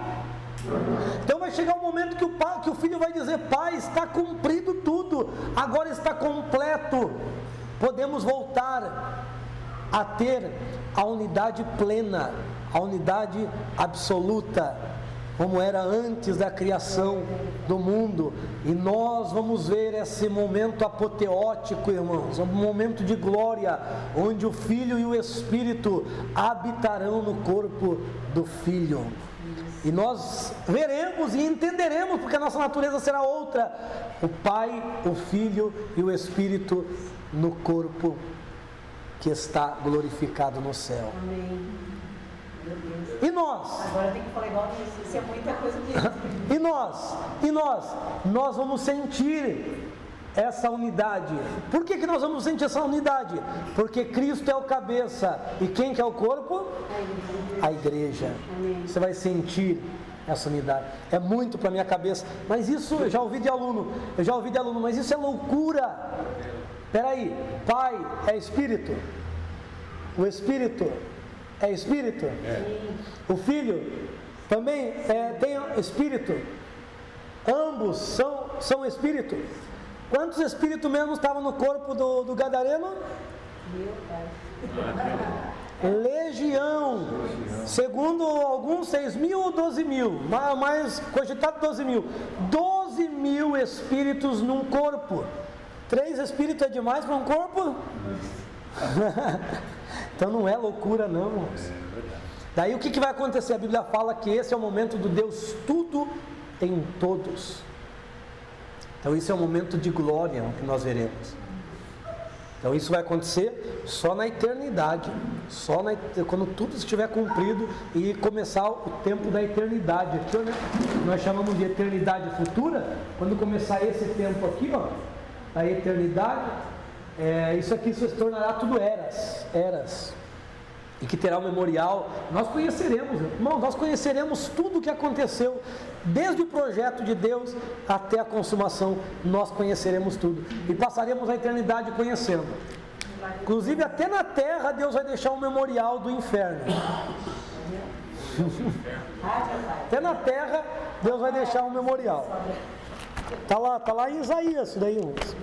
Então vai chegar um momento que o Filho vai dizer, Pai, está cumprido tudo, agora está completo, podemos voltar a ter a unidade plena, a unidade absoluta, como era antes da criação do mundo. E nós vamos ver esse momento apoteótico, irmãos, um momento de glória, onde o Filho e o Espírito habitarão no corpo do Filho. E nós veremos e entenderemos, porque a nossa natureza será outra, o Pai, o Filho e o Espírito no corpo que está glorificado no céu. Amém. Meu Deus. E nós? Agora tem que falar igual isso é muita coisa mesmo. E nós vamos sentir essa unidade. Por que nós vamos sentir essa unidade? Porque Cristo é o cabeça. E quem que é o corpo? A igreja. Você vai sentir essa unidade. É muito para minha cabeça. Mas isso eu já ouvi de aluno. Mas isso é loucura. Peraí. Pai é Espírito. O Espírito é Espírito. O Filho também tem Espírito. Ambos são Espírito. Quantos espíritos mesmo estavam no corpo do Gadareno? Legião. Segundo alguns, 6.000 ou 12.000. Mais cogitado 12.000. 12.000 espíritos num corpo. 3 espíritos é demais para um corpo? Então não é loucura não, irmãos. Daí o que vai acontecer? A Bíblia fala que esse é o momento do Deus tudo em todos. Então isso é um momento de glória que nós veremos. Então isso vai acontecer só na eternidade, quando tudo estiver cumprido e começar o tempo da eternidade. Aqui, né? Nós chamamos de eternidade futura. Quando começar esse tempo aqui, ó, a eternidade, isso aqui se tornará tudo eras. E que terá um memorial. Nós conheceremos, irmão, tudo o que aconteceu, desde o projeto de Deus até a consumação, nós conheceremos tudo. E passaremos a eternidade conhecendo. Inclusive até na terra Deus vai deixar um memorial do inferno. Até na terra Deus vai deixar um memorial. Tá lá em Isaías, isso daí, irmãos.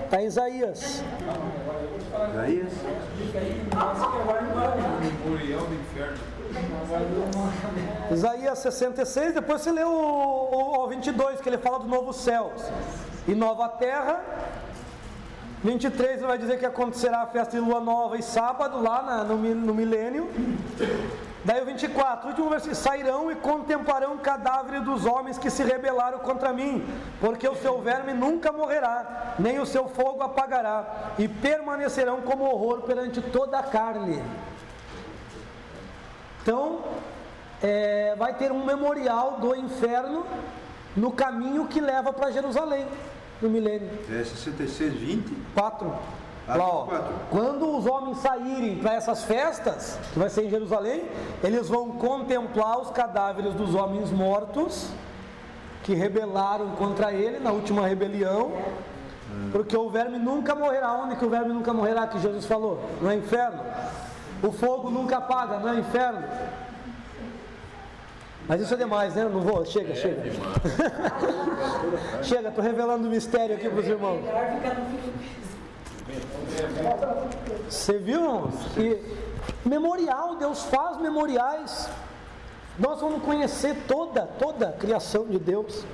Está em Isaías. Isaías 66, depois você lê o 22, que ele fala do novo céus e nova terra. 23 ele vai dizer que acontecerá a festa de lua nova e sábado lá no milênio. Daí o 24, último versículo: sairão e contemplarão o cadáver dos homens que se rebelaram contra mim, porque o seu verme nunca morrerá, nem o seu fogo apagará, e permanecerão como horror perante toda a carne. Então, vai ter um memorial do inferno no caminho que leva para Jerusalém, no milênio. 66, 20? 4. Lá, ó, quando os homens saírem para essas festas, que vai ser em Jerusalém, eles vão contemplar os cadáveres dos homens mortos que rebelaram contra ele na última rebelião, porque o verme nunca morrerá. Onde que o verme nunca morrerá, que Jesus falou? No inferno. O fogo nunca apaga, no inferno. Mas isso é demais, né? Não vou, chega. Chega, estou revelando o mistério aqui para os irmãos. Você viu? Que memorial, Deus faz memoriais. Nós vamos conhecer toda a criação de Deus.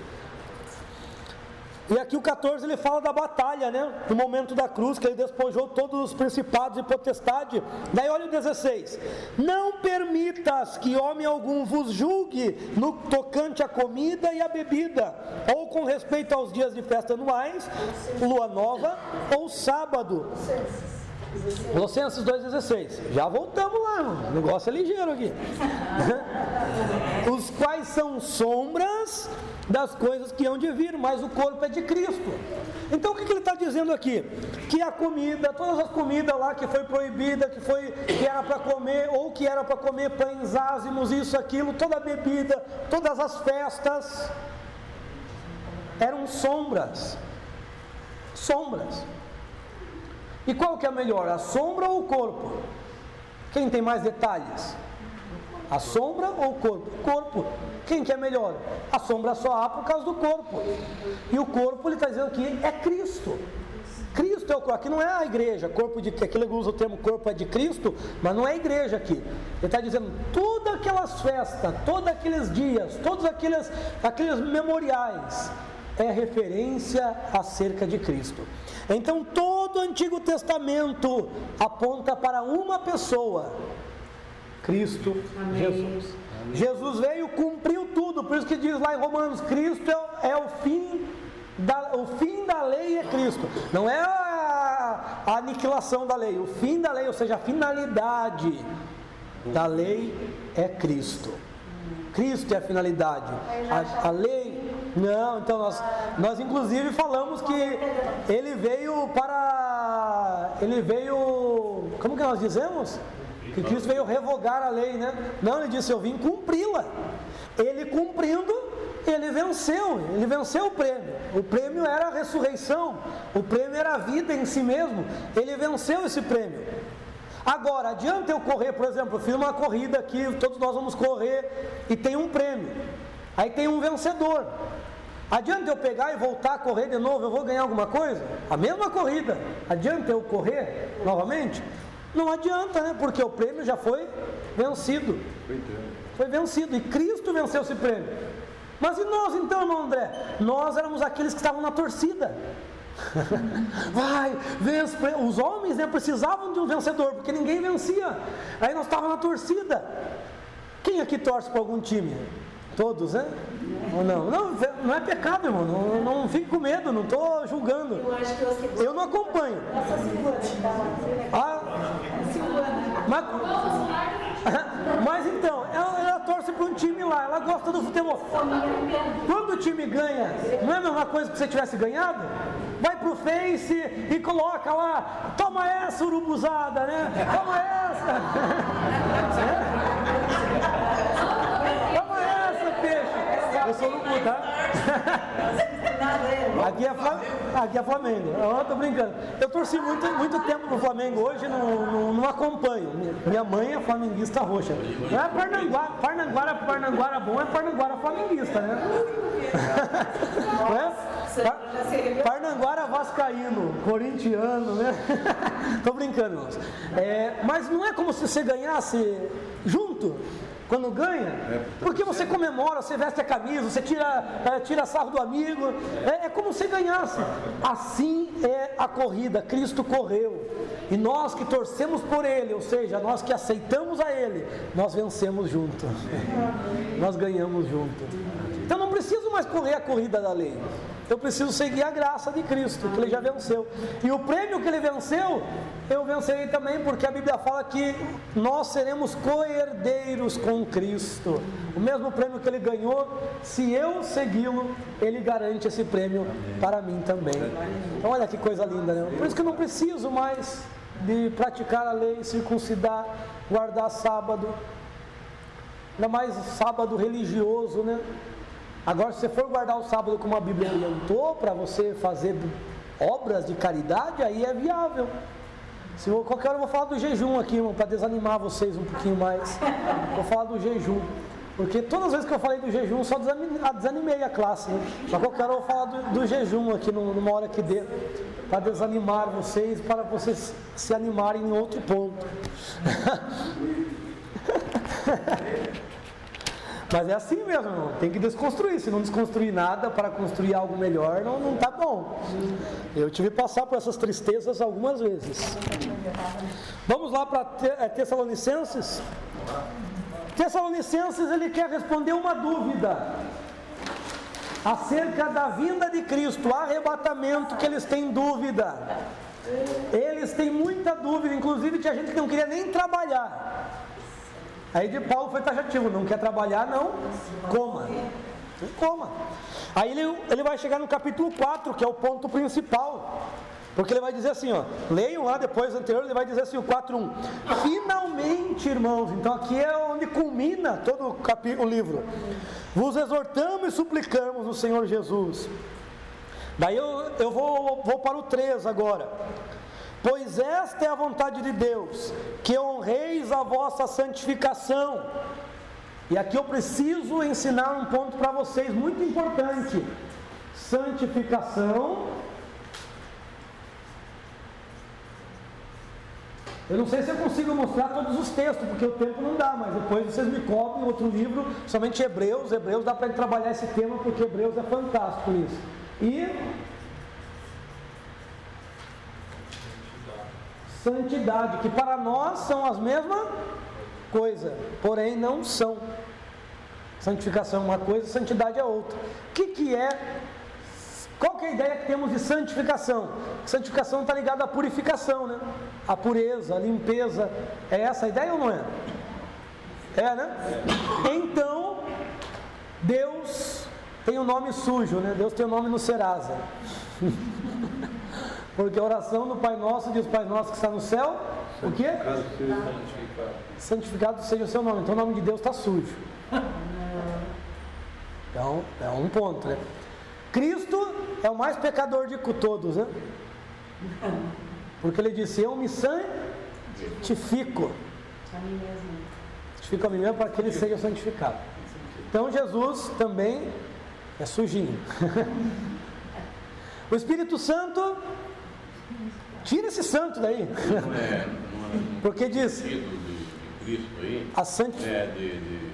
E aqui o 14 ele fala da batalha, né? No momento da cruz, que ele despojou todos os principados e potestade. Daí olha o 16: não permitas que homem algum vos julgue no tocante à comida e à bebida, ou com respeito aos dias de festa anuais, lua nova ou sábado. Colossenses 2,16. Já voltamos lá, irmão. O negócio é ligeiro aqui. Os quais são sombras das coisas que hão de vir, mas o corpo é de Cristo. Então o que ele está dizendo aqui? Que a comida, todas as comidas lá que foi proibida, que era para comer, ou que era para comer pães ázimos, isso, aquilo, toda a bebida, todas as festas, eram sombras. E qual que é melhor, a sombra ou o corpo? Quem tem mais detalhes? A sombra ou o corpo? O corpo. Quem que é melhor? A sombra só há por causa do corpo. E o corpo, ele está dizendo que é Cristo. Cristo é o corpo. Aqui não é a igreja, corpo de... Aqui ele usa o termo corpo é de Cristo, mas não é a igreja aqui. Ele está dizendo, todas aquelas festas, todos aqueles dias, todos aqueles memoriais, é referência acerca de Cristo. Então todo o Antigo Testamento aponta para uma pessoa, Cristo. Amém. Jesus. Jesus veio, cumpriu tudo, por isso que diz lá em Romanos, Cristo é o fim da lei, é Cristo. Não é a aniquilação da lei. O fim da lei, ou seja, a finalidade da lei é Cristo. Cristo é a finalidade. A lei, não, então nós inclusive falamos que ele veio, como que nós dizemos? Que Cristo veio revogar a lei, né? Não, ele disse, eu vim cumpri-la. Ele cumprindo, ele venceu o prêmio. O prêmio era a ressurreição, o prêmio era a vida em si mesmo. Ele venceu esse prêmio. Agora, adianta eu correr, por exemplo, eu fiz uma corrida aqui, todos nós vamos correr e tem um prêmio. Aí tem um vencedor. Adianta eu pegar e voltar a correr de novo, eu vou ganhar alguma coisa? A mesma corrida. Adianta eu correr novamente? Não adianta, né? Porque o prêmio já foi vencido. Foi vencido e Cristo venceu esse prêmio. Mas e nós então, irmão André? Nós éramos aqueles que estavam na torcida. Vai, vence. Os homens, né, precisavam de um vencedor, porque ninguém vencia. Aí nós estávamos na torcida. Quem aqui torce para algum time? Todos, né? Ou não? Não é pecado, irmão. Não fique com medo, não estou julgando. Eu não acompanho. Mas então, ela torce para um time lá, ela gosta do futebol. Quando o time ganha, não é a mesma coisa que você tivesse ganhado? Vai pro Face e coloca lá, toma essa, urubuzada, né? Toma essa! Toma essa, peixe! Eu sou urubu, tá? Aqui é Flamengo. Eu tô brincando. Eu torci muito tempo pro Flamengo. Hoje não acompanho. Minha mãe é flamenguista roxa. Não é Parnanguara bom, é Parnanguara flamenguista, né? Não é? Parnanguara vascaíno, corintiano, né? Tô brincando, irmãos. Mas não é como se você ganhasse junto. Quando ganha, porque você comemora, você veste a camisa, você tira sarro do amigo, é como se ganhasse. Assim é a corrida, Cristo correu, e nós que torcemos por Ele, ou seja, nós que aceitamos a Ele, nós vencemos junto, nós ganhamos junto. Então não preciso mais correr a corrida da lei, eu preciso seguir a graça de Cristo, que Ele já venceu. E o prêmio que Ele venceu, eu vencerei também, porque a Bíblia fala que nós seremos co-herdeiros com Cristo. O mesmo prêmio que Ele ganhou, se eu segui-lo, Ele garante esse prêmio para mim também. Então olha que coisa linda, né? Por isso que eu não preciso mais de praticar a lei, circuncidar, guardar sábado, ainda mais sábado religioso, né? Agora, se você for guardar o sábado como a Bíblia orientou, para você fazer obras de caridade, aí é viável. Qualquer hora eu vou falar do jejum aqui, irmão, para desanimar vocês um pouquinho mais. Vou falar do jejum, porque todas as vezes que eu falei do jejum, só desanimei a classe, né? Mas qualquer hora eu vou falar do jejum aqui, numa hora que dê, para desanimar vocês, para vocês se animarem em outro ponto. Mas é assim mesmo, irmão. Tem que desconstruir. Se não desconstruir nada para construir algo melhor, não tá bom. Eu tive que passar por essas tristezas algumas vezes. Vamos lá para Tessalonicenses. Tessalonicenses, ele quer responder uma dúvida acerca da vinda de Cristo, arrebatamento, que eles têm dúvida. Eles têm muita dúvida, inclusive tinha gente que não queria nem trabalhar. Aí de Paulo foi taxativo, não quer trabalhar, não coma. Aí ele vai chegar no capítulo 4, que é o ponto principal, porque ele vai dizer assim, ó, leiam lá depois anterior, ele vai dizer assim, o 4:1, finalmente, irmãos, então aqui é onde culmina todo o livro, vos exortamos e suplicamos no Senhor Jesus. Daí eu vou para o 3 agora. Pois esta é a vontade de Deus, que honreis a vossa santificação. E aqui eu preciso ensinar um ponto para vocês muito importante. Santificação. Eu não sei se eu consigo mostrar todos os textos, porque o tempo não dá, mas depois vocês me cobrem outro livro, somente Hebreus dá para trabalhar esse tema, porque Hebreus é fantástico nisso. E santidade, que para nós são as mesmas coisas, porém não são. Santificação é uma coisa, santidade é outra. Qual que que é a ideia que temos de santificação? Santificação está ligada à purificação, né? A pureza, a limpeza. É essa a ideia ou não é? É, né? Então, Deus tem um nome sujo, né? Deus tem um nome no Serasa. Porque a oração do Pai Nosso diz: Pai Nosso que está no céu, o quê? Santificado seja o seu nome. Então o nome de Deus está sujo. Então, é um ponto, né? Cristo é o mais pecador de todos, né? Porque ele disse: eu me santifico. Santifico a mim mesmo para que ele seja santificado. Então Jesus também é sujinho. O Espírito Santo, tira esse santo daí. Porque diz Cristo aí, a santificação. de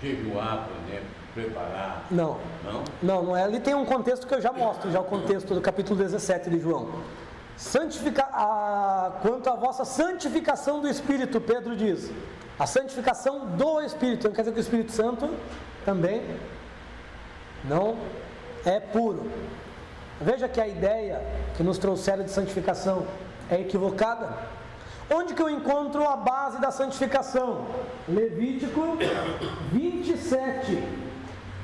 jejuar, por exemplo, preparar. Não é. Ali tem um contexto que eu já mostro, já o contexto do capítulo 17 de João. Quanto à vossa santificação do Espírito, Pedro diz, a santificação do Espírito, não quer dizer que o Espírito Santo também não é puro. Veja que a ideia que nos trouxeram de santificação é equivocada. Onde que eu encontro a base da santificação? Levítico 27,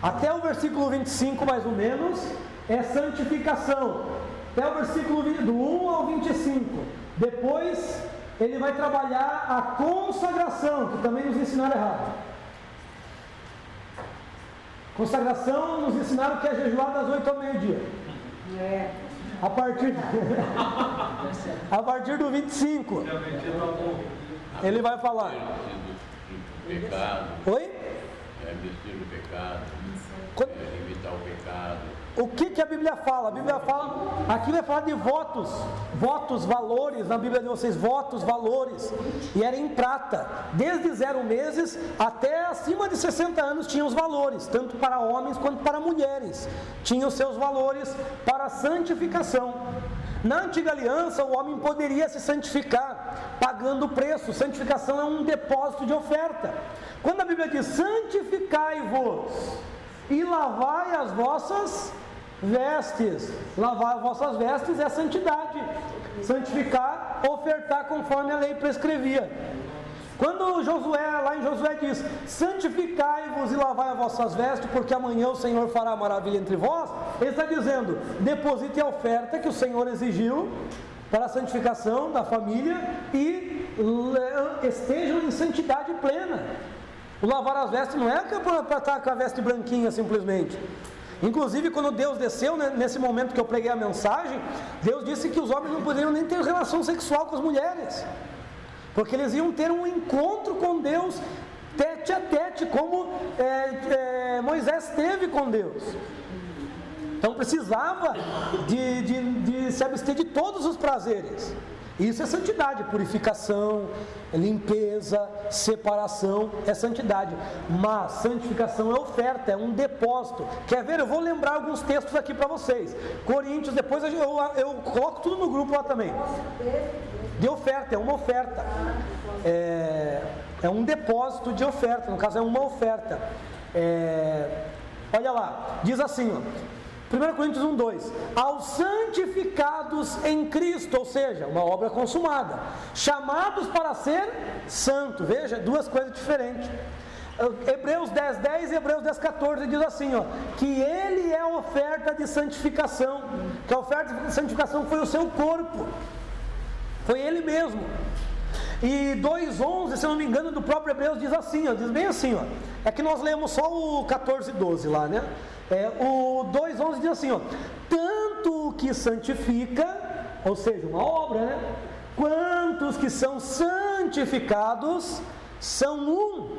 até o versículo 25 mais ou menos, é santificação, até o versículo do 1 ao 25, depois ele vai trabalhar a consagração, que também nos ensinaram errado. Consagração nos ensinaram que é jejuar das 8 ao meio-dia. A partir do 25 ele vai falar Pecado. Oi? Vestir o pecado, evitar o pecado. O que a Bíblia fala? A Bíblia fala, aqui vai falar de votos, valores, na Bíblia de vocês, votos, valores, e era em prata, desde 0 meses até acima de 60 anos tinham os valores, tanto para homens quanto para mulheres, tinham seus valores para a santificação. Na antiga aliança, o homem poderia se santificar, pagando o preço. Santificação é um depósito de oferta. Quando a Bíblia diz, santificai-vos e lavai as vossas vestes, lavar as vossas vestes é santidade, santificar, ofertar conforme a lei prescrevia. Quando Josué, lá em Josué diz, santificai-vos e lavai as vossas vestes, porque amanhã o Senhor fará maravilha entre vós, ele está dizendo, deposite a oferta que o Senhor exigiu para a santificação da família e estejam em santidade plena. O lavar as vestes não é para estar com a veste branquinha simplesmente. Inclusive, quando Deus desceu, né, nesse momento que eu preguei a mensagem, Deus disse que os homens não poderiam nem ter relação sexual com as mulheres, porque eles iam ter um encontro com Deus tete a tete, como Moisés teve com Deus. Então precisava de se abster de todos os prazeres. Isso é santidade, purificação, limpeza, separação, é santidade. Mas santificação é oferta, é um depósito. Quer ver? Eu vou lembrar alguns textos aqui para vocês. Coríntios, depois eu coloco tudo no grupo lá também. De oferta, é uma oferta. É um depósito de oferta, no caso é uma oferta. Olha lá, diz assim, ó. 1 Coríntios 1:2, aos santificados em Cristo, ou seja, uma obra consumada, chamados para ser santo. Veja, duas coisas diferentes. Hebreus 10:10 e Hebreus 10:14 diz assim, ó, que ele é a oferta de santificação, que a oferta de santificação foi o seu corpo, foi ele mesmo. E 2:11, se eu não me engano, do próprio Hebreus diz assim, ó, diz bem assim, ó, é que nós lemos só o 14:12 lá, né? O 2:11 diz assim, ó, tanto o que santifica, ou seja, uma obra, né? Quantos que são santificados são um.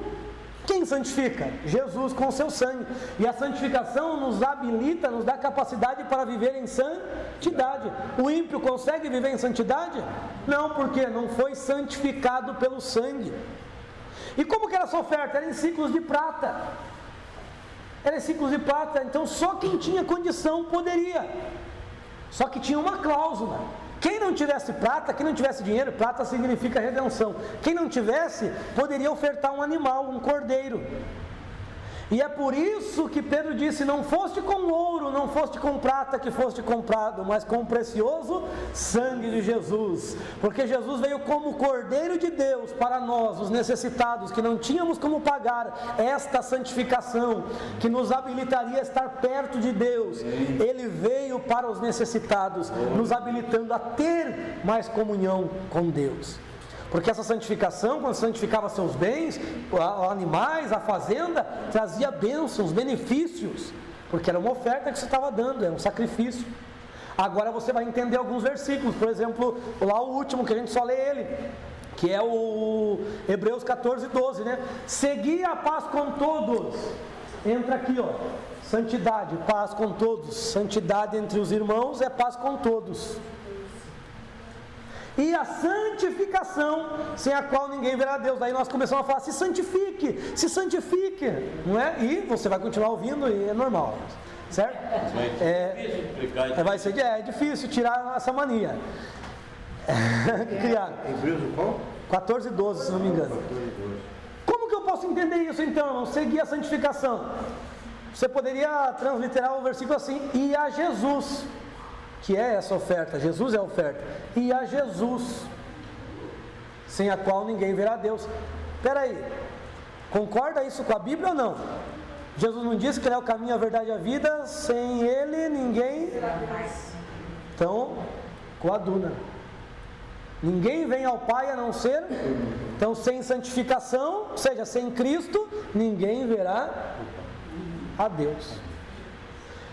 Quem santifica? Jesus com o seu sangue. E a santificação nos habilita, nos dá capacidade para viver em santidade. O ímpio consegue viver em santidade? Não, porque não foi santificado pelo sangue. E como que era essa oferta? Era em ciclos de prata. Era em ciclos de prata, então só quem tinha condição poderia. Só que tinha uma cláusula. Quem não tivesse prata, quem não tivesse dinheiro, prata significa redenção. Quem não tivesse, poderia ofertar um animal, um cordeiro. E é por isso que Pedro disse: não foste com ouro, não foste com prata que foste comprado, mas com o precioso sangue de Jesus. Porque Jesus veio como Cordeiro de Deus para nós, os necessitados, que não tínhamos como pagar esta santificação, que nos habilitaria a estar perto de Deus. Ele veio para os necessitados, nos habilitando a ter mais comunhão com Deus. Porque essa santificação, quando santificava seus bens, os animais, a fazenda, trazia bênçãos, benefícios, porque era uma oferta que você estava dando, era um sacrifício. Agora você vai entender alguns versículos, por exemplo, lá o último que a gente só lê ele, que é o Hebreus 14, 12, né? Segui a paz com todos. Entra aqui, ó, santidade, paz com todos. Santidade entre os irmãos é paz com todos. E a santificação, sem a qual ninguém verá Deus. Daí nós começamos a falar: se santifique, não é? E você vai continuar ouvindo e é normal, certo? É difícil tirar essa mania. Hebreus qual? 14, 12, se não me engano. Como que eu posso entender isso então, irmão? Seguir a santificação. Você poderia transliterar o versículo assim: e a Jesus, que é essa oferta, Jesus é a oferta, e a Jesus, sem a qual ninguém verá Deus. Espera aí, concorda isso com a Bíblia ou não? Jesus não disse que Ele é o caminho, a verdade e a vida, sem Ele ninguém... Então, coaduna. Ninguém vem ao Pai a não ser... Então, sem santificação, ou seja, sem Cristo, ninguém verá a Deus.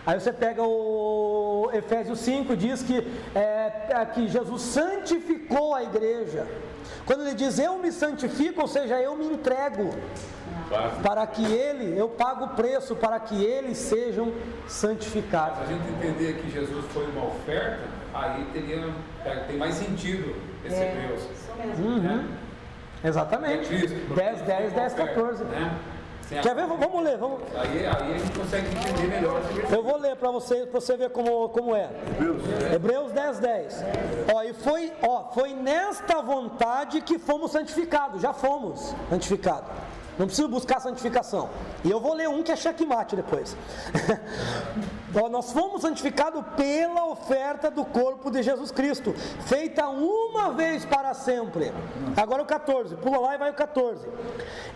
Aí você pega o Efésios 5, diz que Jesus santificou a igreja. Quando ele diz eu me santifico, ou seja, eu me entrego, para que eu pago o preço, para que eles sejam santificados. Se a gente entender que Jesus foi uma oferta, aí tem mais sentido esse Hebreus. Né? Exatamente. 10, 10, 10, 14. Né? Quer ver? Vamos ler. Aí a gente consegue entender melhor. Eu vou ler para você ver como é. Hebreus 10, 10. Foi nesta vontade que fomos santificados. Já fomos santificados. Não preciso buscar santificação. E eu vou ler um que é checkmate depois. Nós fomos santificados pela oferta do corpo de Jesus Cristo, feita uma vez para sempre. Agora o 14, pula lá e vai o 14.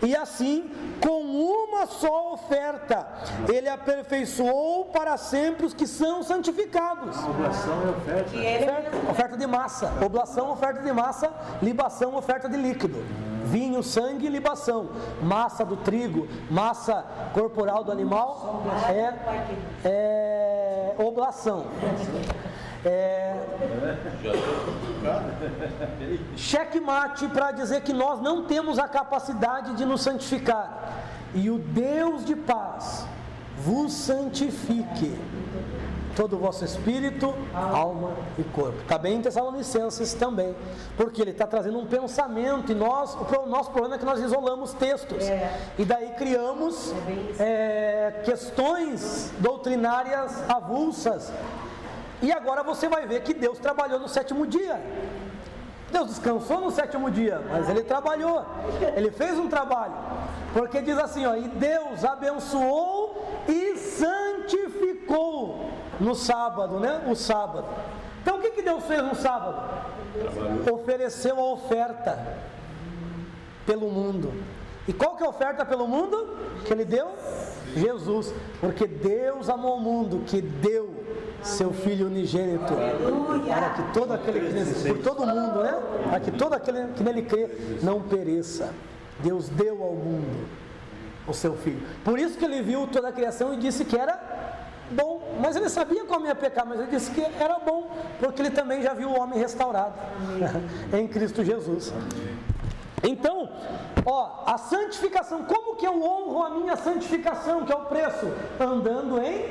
E assim, com uma só oferta, Ele aperfeiçoou para sempre os que são santificados. Oblação é oferta. Oferta de massa. Oblação, oferta de massa. Libação, oferta de líquido. Vinho, sangue e libação. Massa do trigo, massa corporal do animal é oblação. Checkmate para dizer que nós não temos a capacidade de nos santificar. E o Deus de paz vos santifique todo o vosso espírito, alma e corpo. Está bem em Tessalonicenses também, porque ele está trazendo um pensamento, e o nosso problema é que nós isolamos textos, e daí criamos questões doutrinárias avulsas. E agora você vai ver que Deus trabalhou no sétimo dia. Deus descansou no sétimo dia, mas Ele trabalhou, Ele fez um trabalho, porque diz assim, e Deus abençoou e santificou no sábado, né? O sábado. Então o que Deus fez no sábado? Ofereceu a oferta pelo mundo. E qual que é a oferta pelo mundo que Ele deu? Jesus, porque Deus amou o mundo, que deu seu Filho unigênito, para que todo aquele que nele, por todo mundo, né? Para que todo aquele que nele crê não pereça. Deus deu ao mundo o seu Filho. Por isso que Ele viu toda a criação e disse que era bom, mas Ele sabia como ia pecar, mas Ele disse que era bom, porque Ele também já viu o homem restaurado em Cristo Jesus. Então, a santificação, como que eu honro a minha santificação, que é o preço? Andando em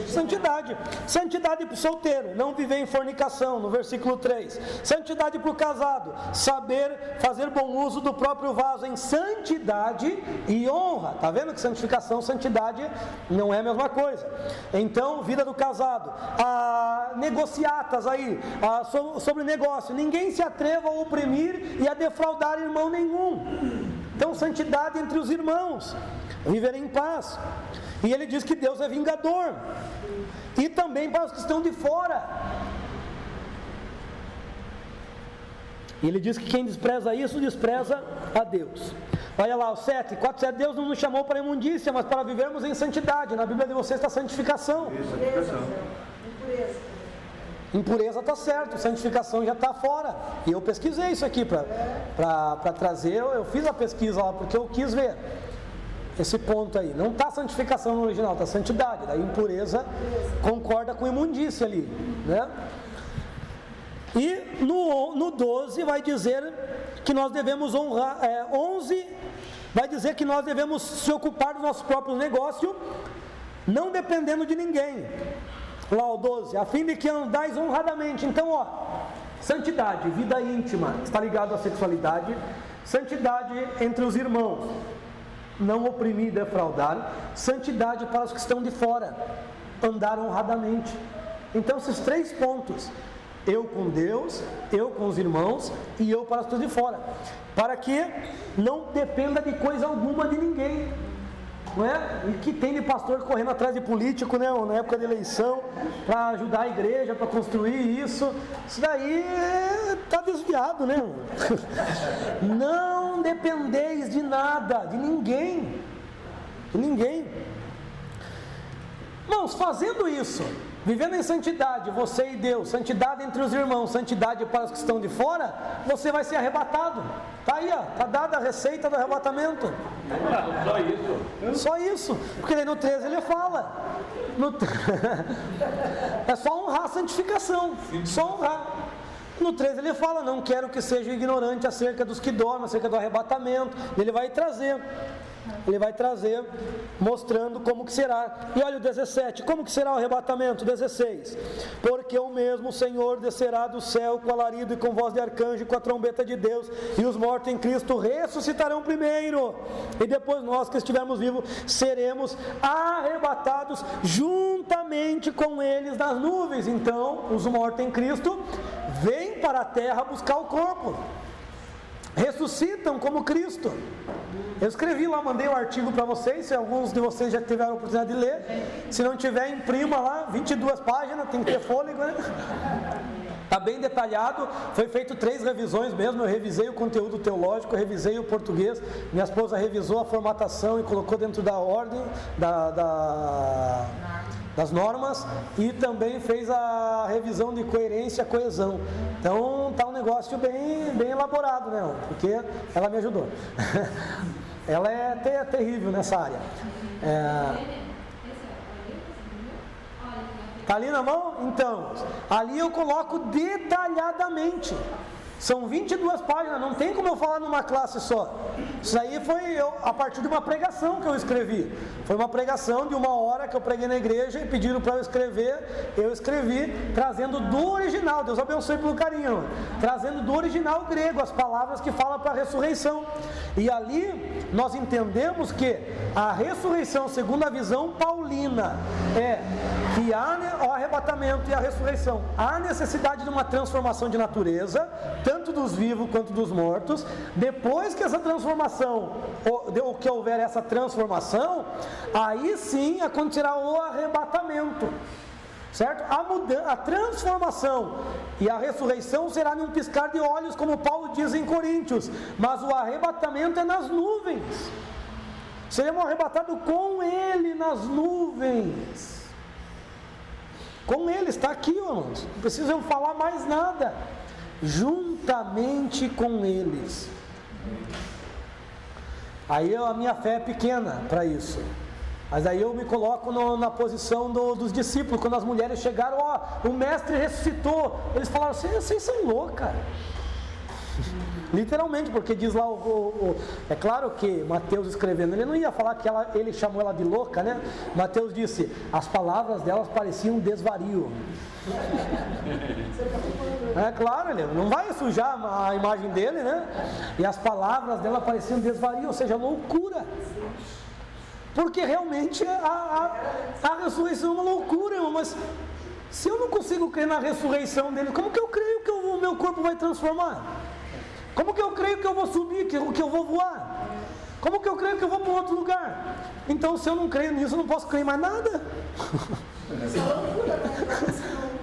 santidade. Santidade para o solteiro, não viver em fornicação, no versículo 3. Santidade para o casado, saber fazer bom uso do próprio vaso em santidade e honra. Está vendo que santificação, santidade não é a mesma coisa. Então, vida do casado, negociatas aí, sobre negócio. Ninguém se atreva a oprimir e a defraudar irmão nenhum. Então, santidade entre os irmãos, viver em paz. E ele diz que Deus é vingador, e também para os que estão de fora. E ele diz que quem despreza isso, despreza a Deus. Olha lá, o 7, 4, 7, Deus não nos chamou para imundícia, mas para vivermos em santidade. Na Bíblia de vocês está santificação. Impureza está certo, santificação já está fora. E eu pesquisei isso aqui para trazer, eu fiz a pesquisa lá, porque eu quis ver esse ponto aí. Não está santificação no original, está santidade. Daí impureza concorda com imundícia ali, né? E no 12 vai dizer que nós devemos honrar, 11 vai dizer que nós devemos se ocupar do nosso próprio negócio, não dependendo de ninguém. Lá o 12, a fim de que andais honradamente. Então, ó, santidade, vida íntima, está ligado à sexualidade. Santidade entre os irmãos, não oprimir e defraudar. Santidade para os que estão de fora, andar honradamente. Então, esses 3 pontos: eu com Deus, eu com os irmãos e eu para os que estão de fora, para que não dependa de coisa alguma de ninguém, não é? E que tem de pastor correndo atrás de político, né? Na época de eleição, para ajudar a igreja, para construir isso daí está desviado, né? Não dependeis de nada, de ninguém, Irmãos, fazendo isso, vivendo em santidade, você e Deus, santidade entre os irmãos, santidade para os que estão de fora, você vai ser arrebatado. Está aí, está dada a receita do arrebatamento. Só isso. Porque daí no 13 ele fala. É só honrar a santificação. Só honrar. No 13 ele fala: não quero que seja ignorante acerca dos que dormem, acerca do arrebatamento. Ele vai trazer, mostrando como que será. E olha o 17, como que será o arrebatamento? 16, porque o mesmo Senhor descerá do céu com alarido e com voz de arcanjo e com a trombeta de Deus, e os mortos em Cristo ressuscitarão primeiro, e depois nós que estivermos vivos seremos arrebatados juntamente com eles nas nuvens. Então os mortos em Cristo vêm para a terra buscar o corpo, ressuscitam como Cristo. Eu escrevi lá, mandei um artigo para vocês, se alguns de vocês já tiveram a oportunidade de ler. Se não tiver, imprima lá, 22 páginas, tem que ter fôlego, né? Está bem detalhado, foi feito 3 revisões mesmo. Eu revisei o conteúdo teológico, eu revisei o português, minha esposa revisou a formatação e colocou dentro da ordem das normas, e também fez a revisão de coerência, coesão. Então está um negócio bem elaborado, né? Porque ela me ajudou. Ela é terrível nessa área. Está ali na mão? Então, ali eu coloco detalhadamente. São 22 páginas, não tem como eu falar numa classe só. Isso aí foi a partir de uma pregação que eu escrevi. Foi uma pregação de 1 hora que eu preguei na igreja e pediram para eu escrever. Eu escrevi trazendo do original, Deus abençoe pelo carinho, trazendo do original grego as palavras que falam para a ressurreição. E ali nós entendemos que a ressurreição, segundo a visão paulina, é que há o arrebatamento e a ressurreição. Há necessidade de uma transformação de natureza, tanto dos vivos quanto dos mortos. Depois que essa transformação, ou que houver essa transformação, aí sim acontecerá o arrebatamento, certo? A transformação e a ressurreição será num piscar de olhos, como Paulo diz em Coríntios, mas o arrebatamento é nas nuvens. Seremos arrebatados com Ele nas nuvens. Com Ele, está aqui, irmãos. Não precisam falar mais nada. Juntamente com eles. Aí a minha fé é pequena para isso. Mas aí eu me coloco na posição dos discípulos. Quando as mulheres chegaram, o mestre ressuscitou. Eles falaram assim: vocês são loucas. Literalmente, porque diz lá é claro que Mateus escrevendo, ele não ia falar que ele chamou ela de louca, né? Mateus disse: as palavras delas pareciam desvario. É claro, ele não vai sujar a imagem dele, né? E as palavras dela pareciam desvario, ou seja, loucura. Porque realmente a ressurreição é uma loucura, irmão. Mas se eu não consigo crer na ressurreição dele, como que eu creio que o meu corpo vai transformar? Como que eu creio que eu vou subir, que eu vou voar? Como que eu creio que eu vou para outro lugar? Então, se eu não creio nisso, eu não posso crer em mais nada.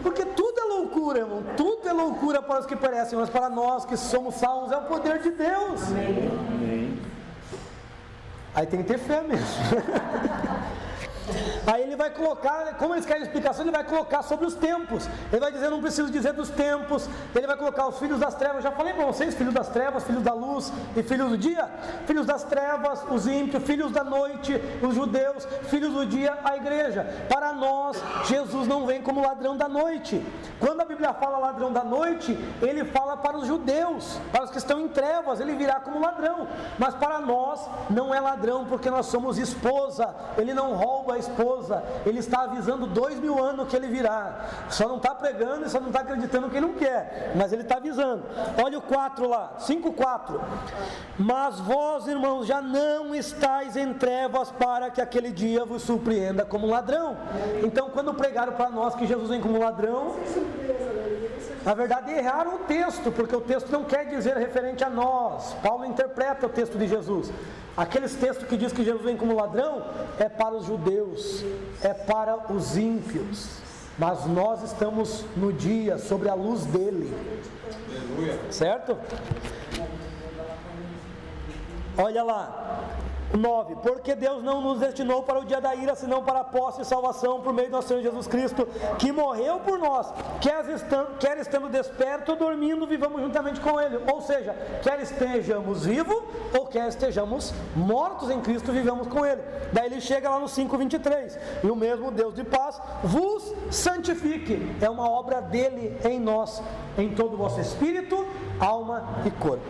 Porque tudo é loucura, irmão. Tudo é loucura para os que perecem, mas para nós que somos salvos é o poder de Deus. Amém. Aí tem que ter fé mesmo. Aí ele vai colocar, como eles querem explicação, ele vai colocar sobre os tempos. Ele vai dizer, não preciso dizer dos tempos. Ele vai colocar os filhos das trevas. Eu já falei para vocês, filhos das trevas, filhos da luz e filhos do dia. Filhos das trevas, os ímpios, filhos da noite, os judeus, filhos do dia, a igreja. Para nós, Jesus não vem como ladrão da noite. Quando a Bíblia fala ladrão da noite, ele fala para os judeus, para os que estão em trevas, ele virá como ladrão. Mas para nós, não é ladrão, porque nós somos esposa. Ele não rouba a esposa. Ele está avisando 2000 anos que ele virá. Só não está pregando e só não está acreditando que não quer, mas ele está avisando. Olha o 4 lá, 5:4. Mas vós, irmãos, já não estáis em trevas para que aquele dia vos surpreenda como ladrão. Então, quando pregaram para nós que Jesus vem como ladrão, na verdade erraram o texto, porque o texto não quer dizer referente a nós. Paulo interpreta o texto de Jesus. Aqueles textos que diz que Jesus vem como ladrão é para os judeus, é para os ímpios, mas nós estamos no dia sobre a luz dele. Aleluia. Certo? Olha lá, 9. Porque Deus não nos destinou para o dia da ira, senão para a posse e salvação por meio do nosso Senhor Jesus Cristo, que morreu por nós, quer estando desperto ou dormindo, vivamos juntamente com Ele. Ou seja, quer estejamos vivos ou quer estejamos mortos em Cristo, vivamos com Ele. Daí ele chega lá no 5:23. E o mesmo Deus de paz vos santifique. É uma obra dele em nós, em todo o vosso espírito, alma e corpo.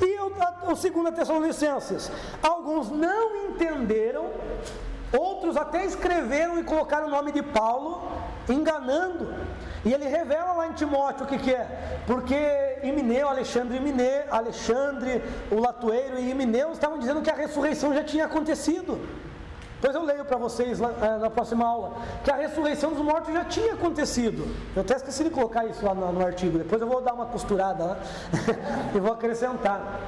E o 2 Tessalonicenses, alguns não entenderam, outros até escreveram e colocaram o nome de Paulo, enganando. E ele revela lá em Timóteo o que é, porque Himeneu, Alexandre, o latoeiro e Himeneu estavam dizendo que a ressurreição já tinha acontecido. Depois eu leio para vocês na próxima aula, que a ressurreição dos mortos já tinha acontecido. Eu até esqueci de colocar isso lá no artigo, depois eu vou dar uma costurada lá e vou acrescentar.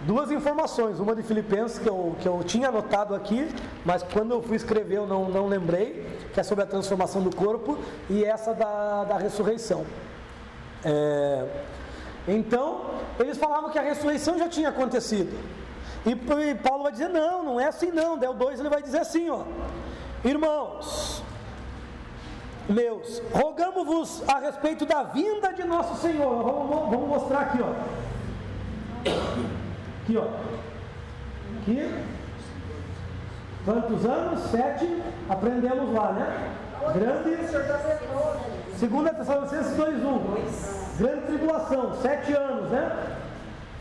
Duas informações, uma de Filipenses que eu tinha anotado aqui, mas quando eu fui escrever eu não lembrei, que é sobre a transformação do corpo, e essa da ressurreição. Então, eles falavam que a ressurreição já tinha acontecido. E Paulo vai dizer, não é assim não. Daí o 2 ele vai dizer assim, ó: irmãos meus, rogamo-vos a respeito da vinda de nosso Senhor. Vamos mostrar aqui, ó. Aqui, ó. Aqui. Quantos anos? 7. Aprendemos lá, né? Grande. 2 Tessalonicenses 2:1. Grande tribulação, 7 anos, né?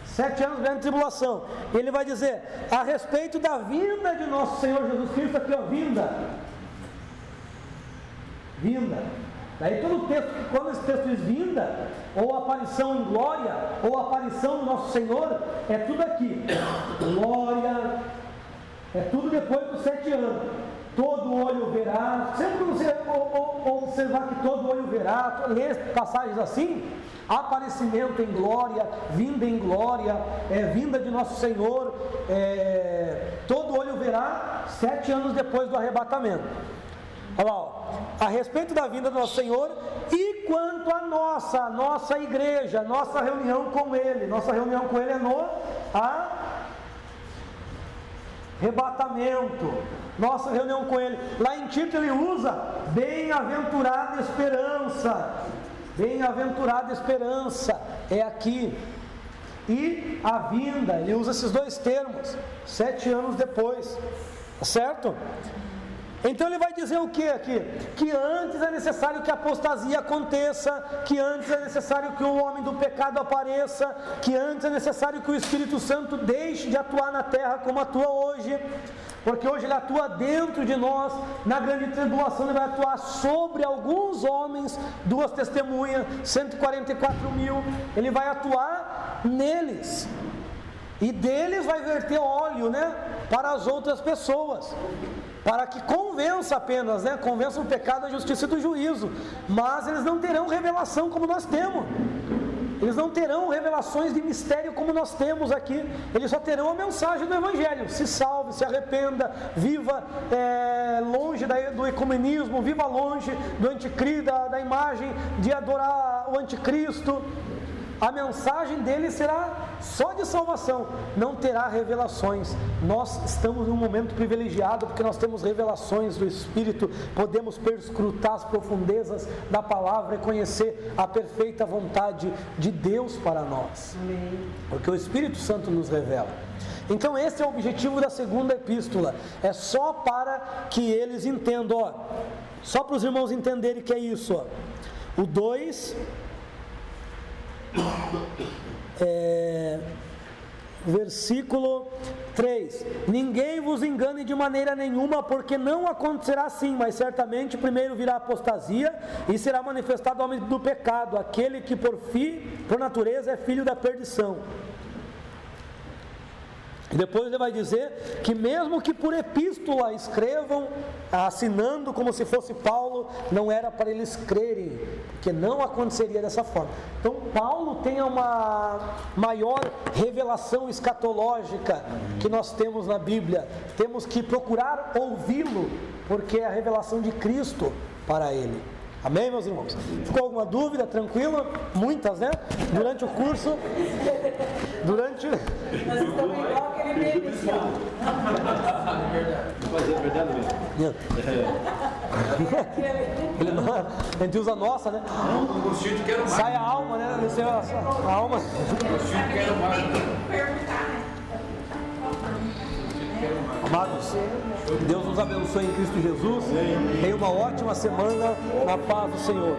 7 anos, grande tribulação. Ele vai dizer a respeito da vinda de nosso Senhor Jesus Cristo. Aqui, ó, vinda. Daí todo o texto, quando esse texto diz vinda, ou aparição em glória, ou aparição do nosso Senhor, é tudo aqui. Glória, é tudo depois dos 7 anos. Todo olho verá. Sempre que você observar que todo olho verá, ler passagens assim, aparecimento em glória, vinda em glória, vinda de nosso Senhor, todo olho verá 7 anos depois do arrebatamento. Olha lá, ó, a respeito da vinda do nosso Senhor e quanto a nossa igreja, nossa reunião com Ele. Nossa reunião com Ele é no arrebatamento. Nossa reunião com Ele. Lá em Tito ele usa bem-aventurada esperança. Bem-aventurada esperança é aqui. E a vinda, ele usa esses dois termos, 7 anos depois, certo? Então ele vai dizer o que aqui? Que antes é necessário que a apostasia aconteça, que antes é necessário que o homem do pecado apareça, que antes é necessário que o Espírito Santo deixe de atuar na terra como atua hoje, porque hoje ele atua dentro de nós. Na grande tribulação ele vai atuar sobre alguns homens, 2 testemunhas, 144.000, ele vai atuar neles, e deles vai verter óleo, né, para as outras pessoas, para que convença apenas, né, convença o pecado, a justiça e do juízo, mas eles não terão revelação como nós temos. eles não terão revelações de mistério como nós temos aqui, eles só terão a mensagem do Evangelho: se salve, se arrependa, viva longe do ecumenismo, viva longe do anticristo, da imagem de adorar o anticristo. A mensagem dele será só de salvação, não terá revelações. Nós estamos num momento privilegiado, porque nós temos revelações do Espírito, podemos perscrutar as profundezas da palavra e conhecer a perfeita vontade de Deus para nós. Amém. Porque o Espírito Santo nos revela. Então esse é o objetivo da segunda epístola, é só para que eles entendam, só para os irmãos entenderem que é isso. O 2... versículo 3: ninguém vos engane de maneira nenhuma, porque não acontecerá assim, mas certamente primeiro virá a apostasia, e será manifestado o homem do pecado, aquele que por natureza é filho da perdição. E depois ele vai dizer que mesmo que por epístola escrevam, assinando como se fosse Paulo, não era para eles crerem, porque não aconteceria dessa forma. Então Paulo tem uma maior revelação escatológica que nós temos na Bíblia. Temos que procurar ouvi-lo, porque é a revelação de Cristo para ele. Amém, meus irmãos? Ficou alguma dúvida? Tranquilo? Muitas, né? Durante o curso. Nós estamos igual aquele meme assim, ó. Mas é verdade mesmo. Ele não, a gente usa a nossa, né? O gostinho de quero mais. Sai a alma, né? A alma. O gostinho de quero mais. Amados, Deus nos abençoe em Cristo Jesus. Tenha uma ótima semana na paz do Senhor.